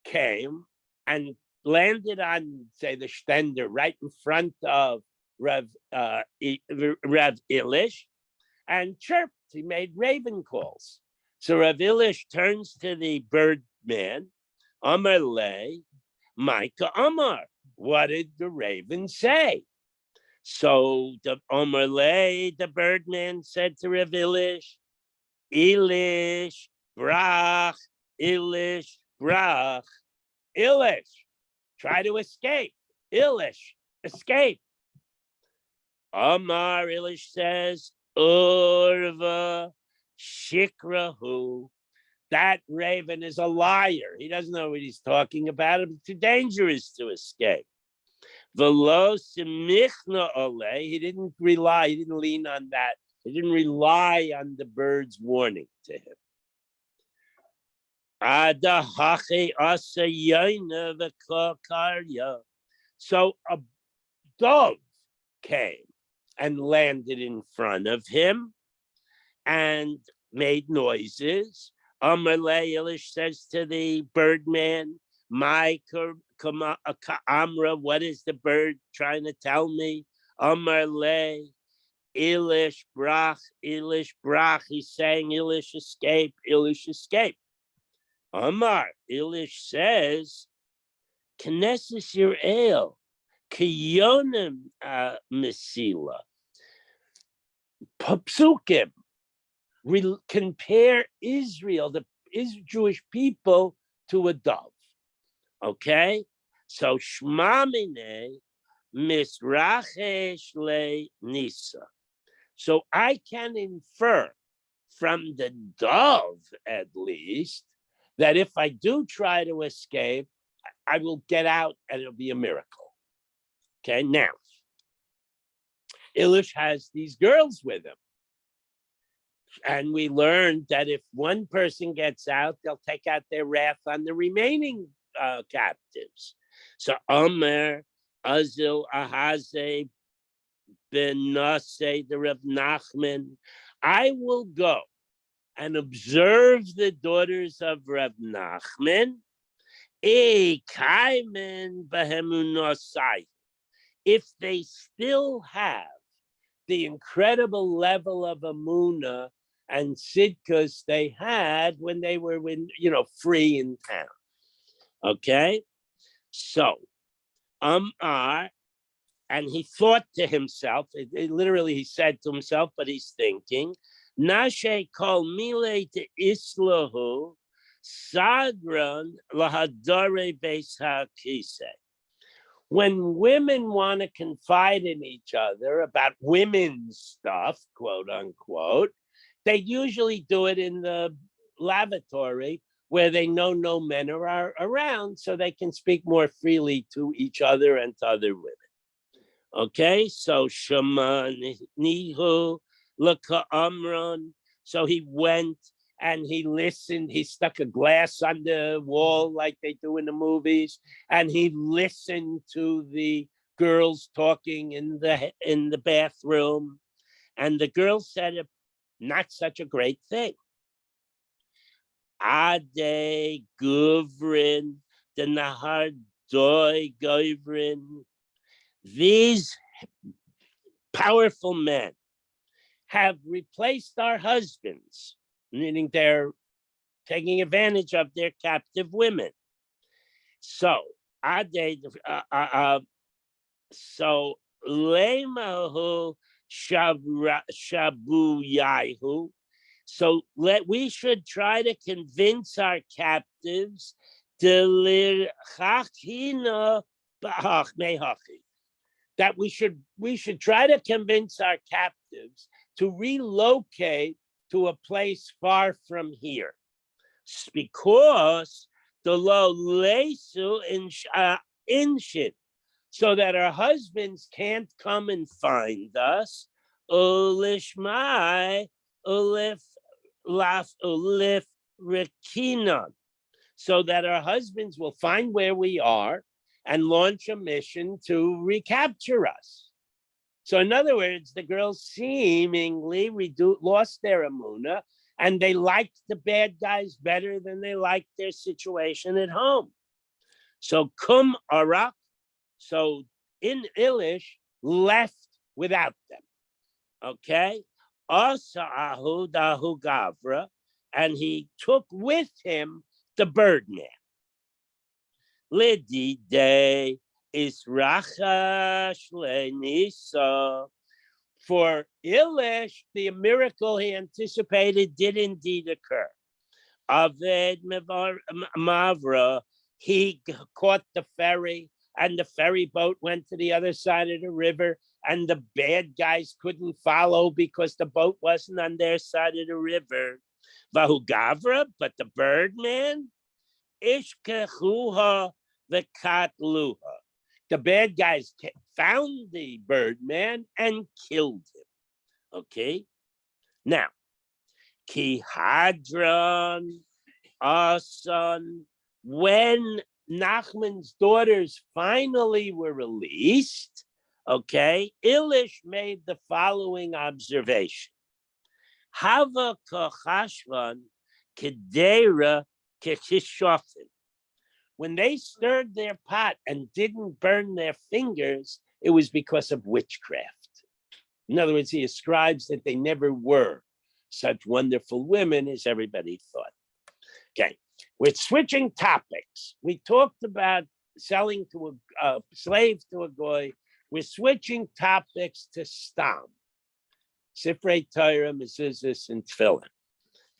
S1: came and landed on, say, the stender right in front of Rav Elish and chirped. He made raven calls. So Rav Elish turns to the bird man, Amar Le, Micah Amar. What did the raven say? So the Amar Le, the birdman, said to Rav Elish, Elish, brach, Elish, brach. Elish, try to escape. Elish, escape. Amar, Elish says, Urva shikrahu. That raven is a liar. He doesn't know what he's talking about. It's too dangerous to escape. Velo simichna ole. He didn't lean on that. He didn't rely on the bird's warning to him. So a dove came and landed in front of him. and made noises. Amalei Elish says to the birdman, my amra, what is the bird trying to tell me? Amalei Elish brach, he's saying Elish escape. Amar, Elish says, Knesses Yir'el, Kiyonim Mesila. Psukim, compare Israel, the Jewish people, to a dove. Okay? So Shmamine Misrachesh Le Nisa. So I can infer from the dove, at least, that if I do try to escape, I will get out and it'll be a miracle. Okay, now, Elish has these girls with him. And we learned that if one person gets out, they'll take out their wrath on the remaining captives. So Omer, Azil, Ahaze, Ben Nase, the Reb Nachman, I will go and observe the daughters of Reb Nachman. If they still have the incredible level of Amunah and Sidkus they had when they were, free in town. Okay? So, and he thought to himself, literally he said to himself, but he's thinking, Nashe kol mile to islahu sadran lahadare beis hakise. When women want to confide in each other about women's stuff, quote unquote, they usually do it in the lavatory where they know no men are around, so they can speak more freely to each other and to other women. Okay, so Shema Nihu Laka Amron. So he went and he listened. He stuck a glass on the wall like they do in the movies, and he listened to the girls talking in the bathroom. And the girl said, not such a great thing. Ade Guvrin, the Nahar Doi Guvrin. These powerful men have replaced our husbands, meaning they're taking advantage of their captive women. So, Lemahu Shabu Yahu. So we should try to convince our captives that we should try to convince our captives to relocate to a place far from here, because the lo lesu inshin, so that our husbands can't come and find us. Ulishmai ulif laf ulif rekinon, so that our husbands will find where we are and launch a mission to recapture us. So in other words, the girls seemingly lost their Amunah, and they liked the bad guys better than they liked their situation at home. So Kum Arak, so in Elish, left without them. Okay? Asa Ahu Dahu Gavra, and he took with him the birdman. Lidi de Israchash Lenisa. For Elish, the miracle he anticipated did indeed occur. Aved Mavra, he caught the ferry, and the ferry boat went to the other side of the river, and the bad guys couldn't follow because the boat wasn't on their side of the river. Vahu Gavra, but the birdman, Ishkechuha the Katluha. The bad guys found the birdman and killed him. Okay? Now, Ki Hadron, Asan, when Nachman's daughters finally were released, okay, Elish made the following observation. Hava kachashvan kedera kechishofin. When they stirred their pot and didn't burn their fingers, it was because of witchcraft. In other words, he ascribes that they never were such wonderful women as everybody thought. Okay, we're switching topics. We talked about selling to a slave to a goy. We're switching topics to stam, sifrei Torah, mezuzahs, and tefillin.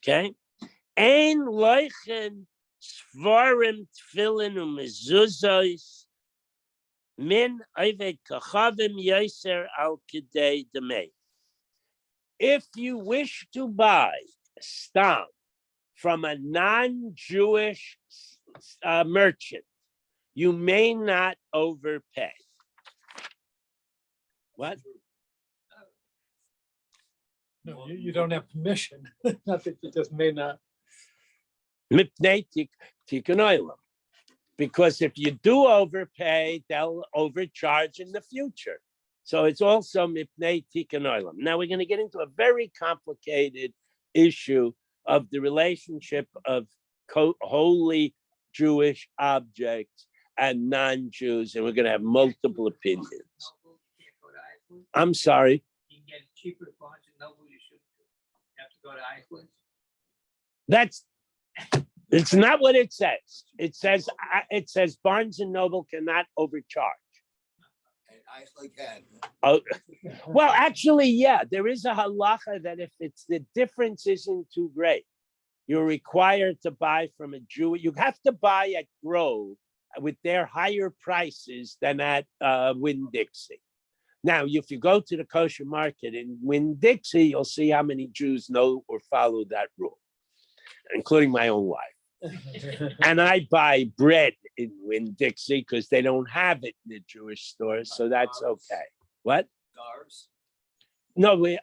S1: Okay, ein loichen svarim tefillin umezuzahs min oved kachavim yoser al kedei demei. If you wish to buy stam from a non-Jewish merchant, you may not overpay. What?
S3: No, you don't have permission. Not that you just may not.
S1: Mipnei tikkun olam. Because if you do overpay, they'll overcharge in the future. So it's also mipnei tikkun olam. Now we're going to get into a very complicated issue of the relationship of holy Jewish objects and non-Jews, and we're going to have multiple opinions. I'm sorry.
S2: You can get cheaper at Barnes and Noble. You should have to go to Iceland.
S1: It's not what it says. It says Barnes and Noble cannot overcharge.
S5: And Iceland can.
S1: Oh, well, actually, yeah, there is a halacha that if it's the difference isn't too great, you're required to buy from a Jew. You have to buy at Grove with their higher prices than at Winn-Dixie. Now, if you go to the kosher market in Winn-Dixie, you'll see how many Jews know or follow that rule, including my own wife. And I buy bread in Winn-Dixie because they don't have it in the Jewish stores, so that's okay. What?
S5: Carbs.
S1: No, we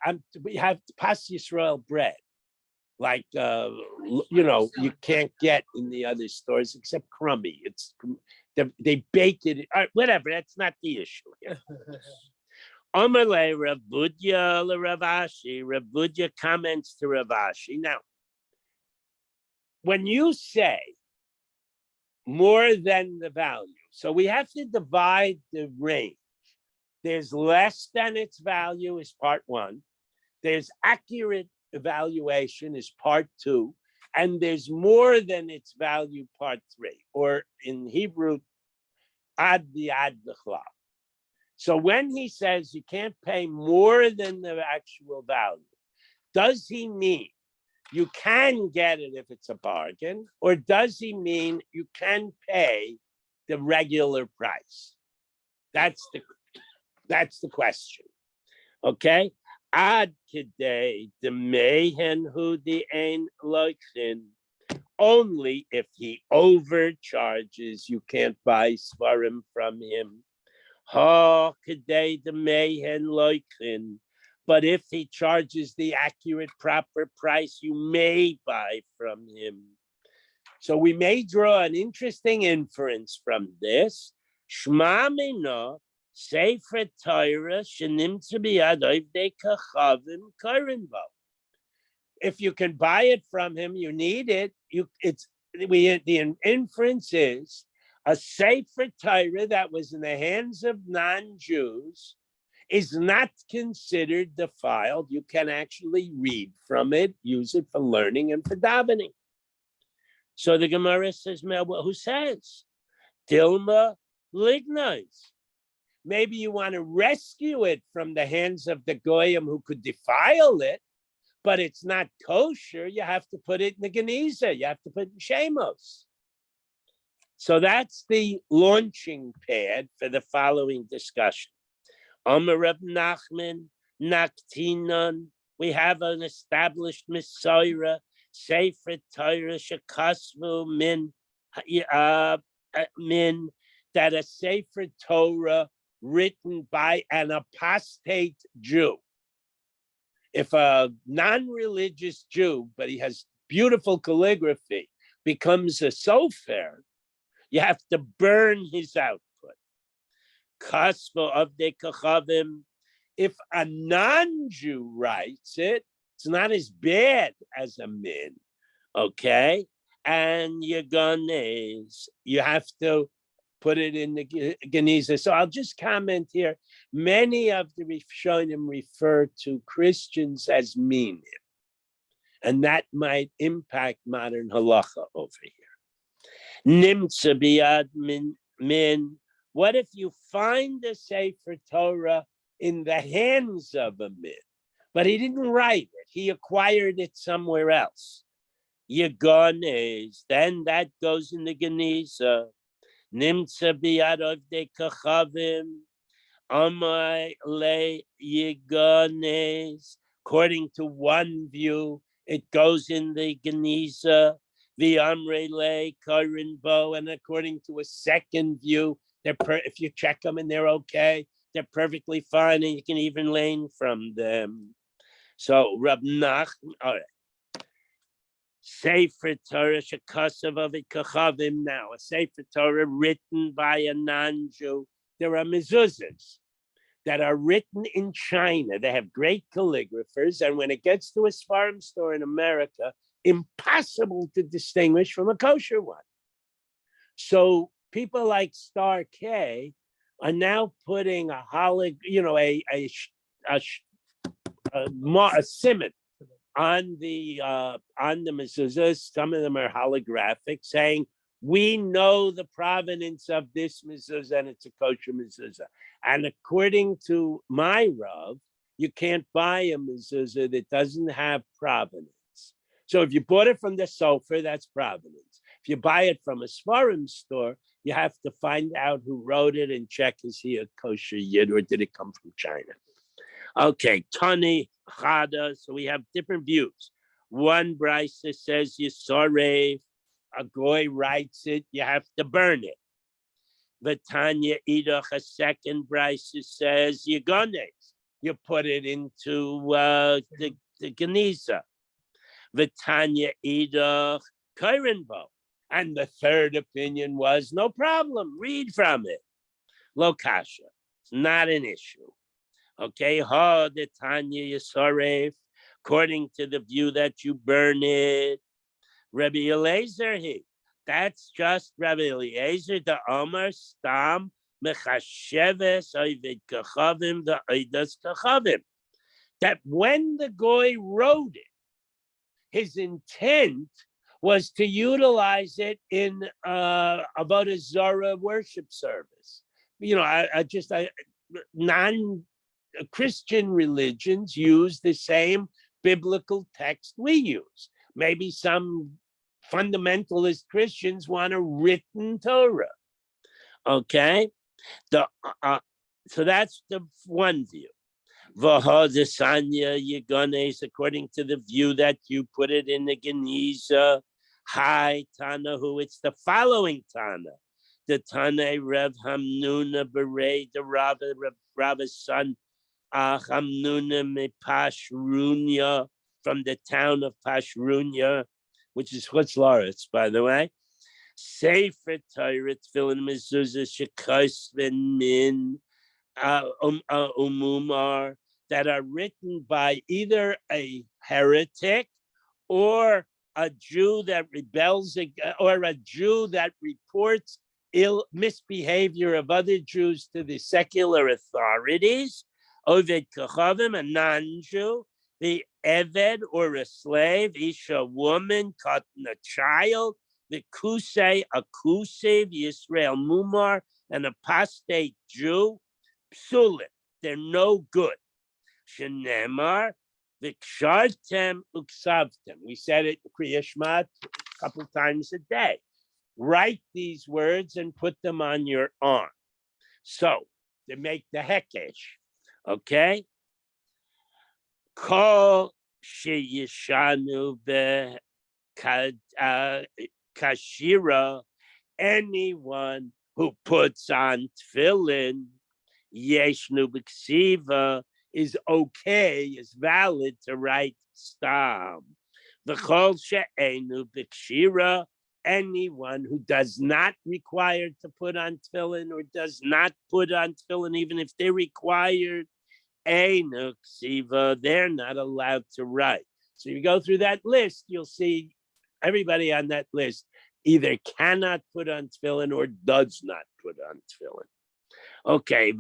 S1: have Pas Yisrael bread, like you can't get in the other stores except crummy. It's they bake it. Whatever. That's not the issue here. Amalei Rav Budya Ravashi. Rav Budya comments to Ravashi. Now, when you say more than the value, so we have to divide the range. There's less than its value is part one. There's accurate evaluation is part two. And there's more than its value part three, or in Hebrew, ad b'chlal. So when he says you can't pay more than the actual value, does he mean you can get it if it's a bargain, or does he mean you can pay the regular price? That's the question. Okay? Ad kidei demehen hu di ein loichin. Only if he overcharges, you can't buy svarim from him. Ha kidei demehen loichin. But if he charges the accurate, proper price, you may buy from him. So we may draw an interesting inference from this. Shma mina sefer Torah shenimtzu biyad ovdei kachavim koren bo. If you can buy it from him, you need it. The inference is a sefer Torah that was in the hands of non-Jews is not considered defiled. You can actually read from it, use it for learning and for davening. So the Gemara says, who says? Dilma lignites. Maybe you want to rescue it from the hands of the goyim who could defile it, but it's not kosher. You have to put it in the Geniza. You have to put it in Shemos. So that's the launching pad for the following discussion. Amar Reb Nachman, Naktinon. We have an established Messiah, Sefer Torah Shekasvu min, that a Sefer Torah written by an apostate Jew. If a non-religious Jew, but he has beautiful calligraphy, becomes a sofer, you have to burn his output. Kasva of the kachavim. If a non-Jew writes it, It's not as bad as a min, okay? And you have to put it in the Geniza. So I'll just comment here. Many of the Rishonim refer to Christians as minim, and that might impact modern halacha over here. Nimtza biyad min. What if you find a Sefer Torah in the hands of a min, but he didn't write it, he acquired it somewhere else? Yegones, then that goes in the Geniza. Nimtza biyad ovdei kachavim, amai le yegones. According to one view, it goes in the Geniza, the Amre le Karinbo, and according to a second view, if you check them and they're okay, they're perfectly fine, and you can even learn from them. So Rab Nachman, all right. Sefer Torah shekasav avikachavim. Now, a Sefer Torah written by a non-Jew. There are mezuzahs that are written in China. They have great calligraphers, and when it gets to a Sfarim store in America, impossible to distinguish from a kosher one. So people like Star K are now putting a simon on the mezuzahs. Some of them are holographic, saying, we know the provenance of this mezuzah and it's a kosher mezuzah. And according to my Rav, you can't buy a mezuzah that doesn't have provenance. So if you bought it from the sofer, that's provenance. If you buy it from a Sfarim store, you have to find out who wrote it and check, is he a kosher yid or did it come from China? Okay, Tani Chada. So we have different views. One brisa says Yisorev, a goy writes it, you have to burn it. V'tanya Idach, a second brisa says Yegones, you put it into the Geniza. V'tanya Idach Kairenbo. And the third opinion was, no problem, read from it. Lo kasha, it's not an issue. Okay, ha the Tanya Yisorev, according to the view that you burn it. Rabbi Eliezer, that's just Rabbi Eliezer, the Omer Stam Mechasheves Ovid Kachavim, the Oidas Kachavim. That when the Goy wrote it, his intent was to utilize it in Avodah Zarah worship service. Non-Christian religions use the same biblical text we use. Maybe some fundamentalist Christians want a written Torah. Okay, so that's the one view. V'hadesanya Yegones, according to the view that you put it in the Geniza. Hi Tana, who it's the following Tana. The Tana Rev Hamnuna Berei, the Rabba's son Hamnuna me Pashrunya, from the town of Pashrunya, which is Chutz La'aretz, by the way. Sefer Torah Tefillin Mezuzah Shekosven Min Umumar, that are written by either a heretic or a Jew that rebels, or a Jew that reports misbehavior of other Jews to the secular authorities. Oved Kachavim, a non-Jew, the Eved or a slave, Isha, woman, Katan, a child, the Kusei, a Kusev, Yisrael Mumar, an apostate Jew, Psulim, they're no good. Shenemar, Vikshartem Uksavtem. We said it Kriya Shema a couple times a day. Write these words and put them on your arm. So, to make the Hekesh. Okay? Kol sheyishanu kashira, anyone who puts on tefillin, yeshnu b'ksiva, is okay, is valid to write stam. V'chol she'enu b'kshira, anyone who does not require to put on tefillin or does not put on tefillin, even if they're required, Einu ksiva, they're not allowed to write. So you go through that list, you'll see everybody on that list either cannot put on tefillin or does not put on tefillin. Okay,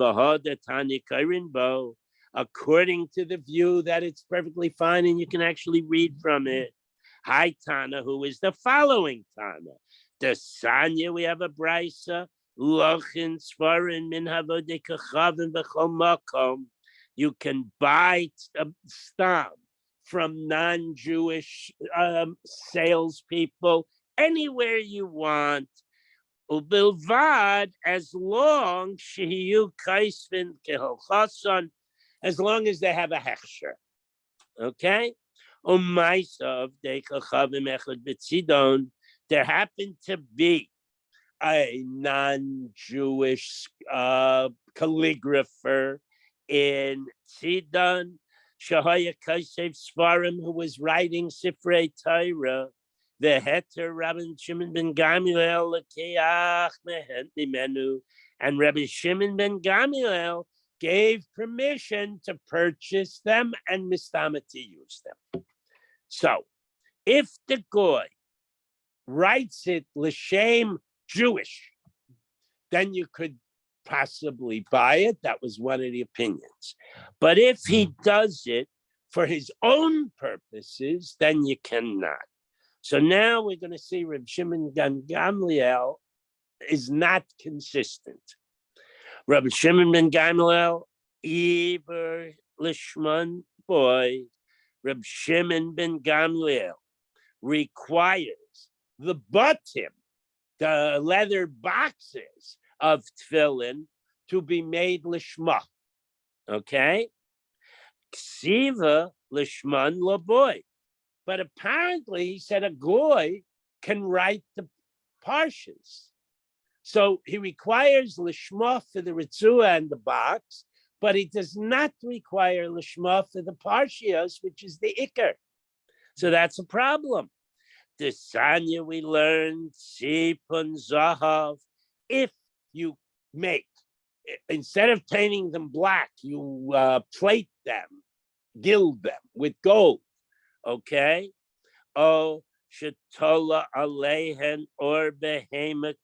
S1: according to the view that it's perfectly fine and you can actually read from it. Hi Tana, who is the following Tana? The Sanya, we have a brisa. Lochin svarin min havodekachavim v'chol makom. You can buy stam from non-Jewish salespeople anywhere you want. Ubilvad, as long shehiyu kaisvin keholchason, as long as they have a hechsher. Okay? Umaisav dekachavim echad b'tzidon. There happened to be a non-Jewish calligrapher in Tzidon, Shahaya Kaisev Svarim, who was writing Sifrei Torah. The Heter Rabbi Shimon ben Gamliel Lekeach Mimenu, and Rabbi Shimon ben Gamliel gave permission to purchase them and Mistama to use them. So, if the goy writes it l'shem Jewish, then you could possibly buy it. That was one of the opinions. But if he does it for his own purposes, then you cannot. So now we're going to see Reb Shimon ben Gamliel is not consistent. Reb Shimon ben Gamliel, Iber Lishman boy, Reb Shimon ben Gamliel requires the bottom, the leather boxes of tefillin, to be made lishma. Okay? Ksiva lishman laboy. But apparently, he said a goy can write the parshas. So he requires lishma for the ritzua and the box, but he does not require lishma for the parshias, which is the ikar. So that's a problem. The Sanya we learned, Sipun Zahav, if you make, instead of painting them black, you plate them, gild them with gold. Okay? Oh, Shatola Alehen or Behema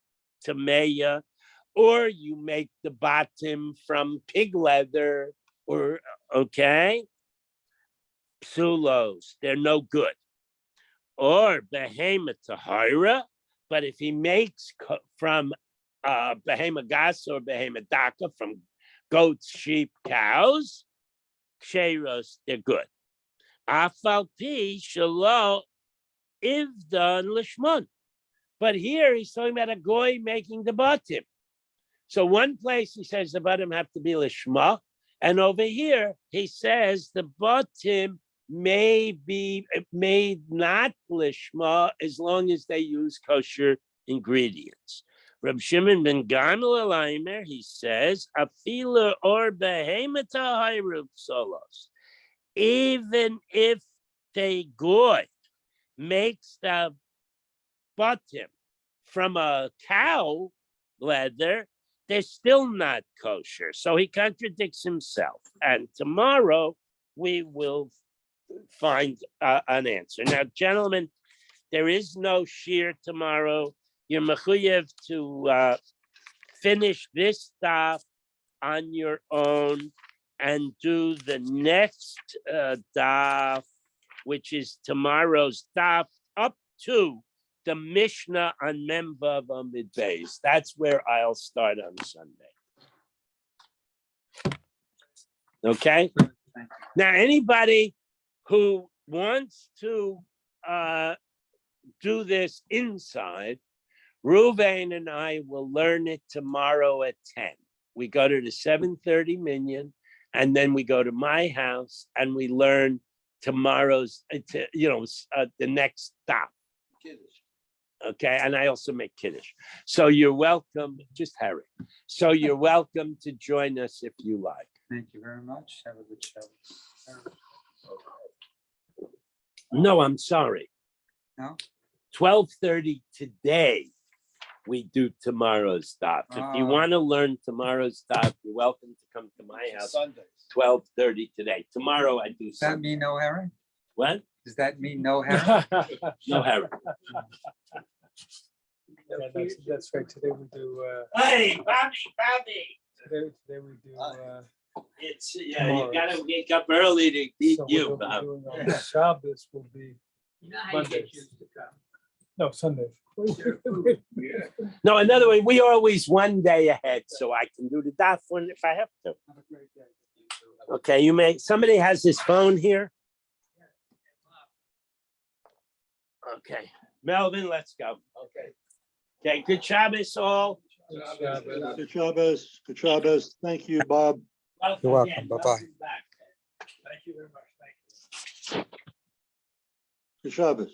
S1: Tameya, or you make the bottom from pig leather, or okay? Psulos, they're no good. Or Behema Tahira, but if he makes from Behema Gas or Behema Daka, from goats, sheep, cows, Ksheros, they're good. Afal pi shalo ivdan lishmon. But here he's talking about a goy making the bottom. So one place he says the bottom have to be lishma, and over here he says the bottom may be made not lishma as long as they use kosher ingredients. Reb Shimon ben Gamliel, he says, afila or behemata hayrub solos. Even if the goy makes the bottom from a cow leather, they're still not kosher. So he contradicts himself. And tomorrow we will find an answer. Now, gentlemen, there is no shear tomorrow. You're mechuyev to finish this stuff on your own and do the next daf, which is tomorrow's daf, up to the Mishnah on Memvav Amid Beis. That's where I'll start on Sunday. Okay? Now, anybody who wants to do this inside, Ruvain and I will learn it tomorrow at 10. We go to the 7:30 minyan, and then we go to my house and we learn tomorrow's, the next stop. Okay, and I also make kiddush. So you're welcome, just Harry. So you're welcome to join us if you like.
S7: Thank you very much. Have a good show.
S1: No, I'm sorry.
S7: No?
S1: 12:30 today we do tomorrow's daf. If you
S7: Ah.
S1: want to learn tomorrow's daf, you're welcome to come to my house.
S5: Sundays.
S1: 12:30 today. Tomorrow I do
S7: Does that
S1: Sunday.
S7: mean no herring?
S1: What?
S7: Does that mean no herring?
S1: No Harry.
S3: Yeah, that's right. Today we do,
S1: Hey, Bobby.
S3: today we do,
S1: It's, yeah, you
S3: Tomorrow.
S1: gotta wake up early to beat
S3: so
S1: you,
S3: what we'll be
S1: Bob.
S3: doing on Shabbos will be,
S2: You know how you get
S3: Mondays.
S2: used to come.
S3: no, Sunday.
S6: Yeah.
S1: No, another way, we always one day ahead, so I can do the daf one if I have to.
S7: Have a great day.
S1: Okay, you may, somebody has his phone here? Okay, Melvin, let's go. Okay, good Shabbos all.
S3: Shabbos.
S8: Good Shabbos. Thank you, Bob.
S7: You're welcome.
S1: Again,
S7: Bye-bye.
S1: welcome back.
S3: Thank you very much. Thank you.
S8: Good Shabbos.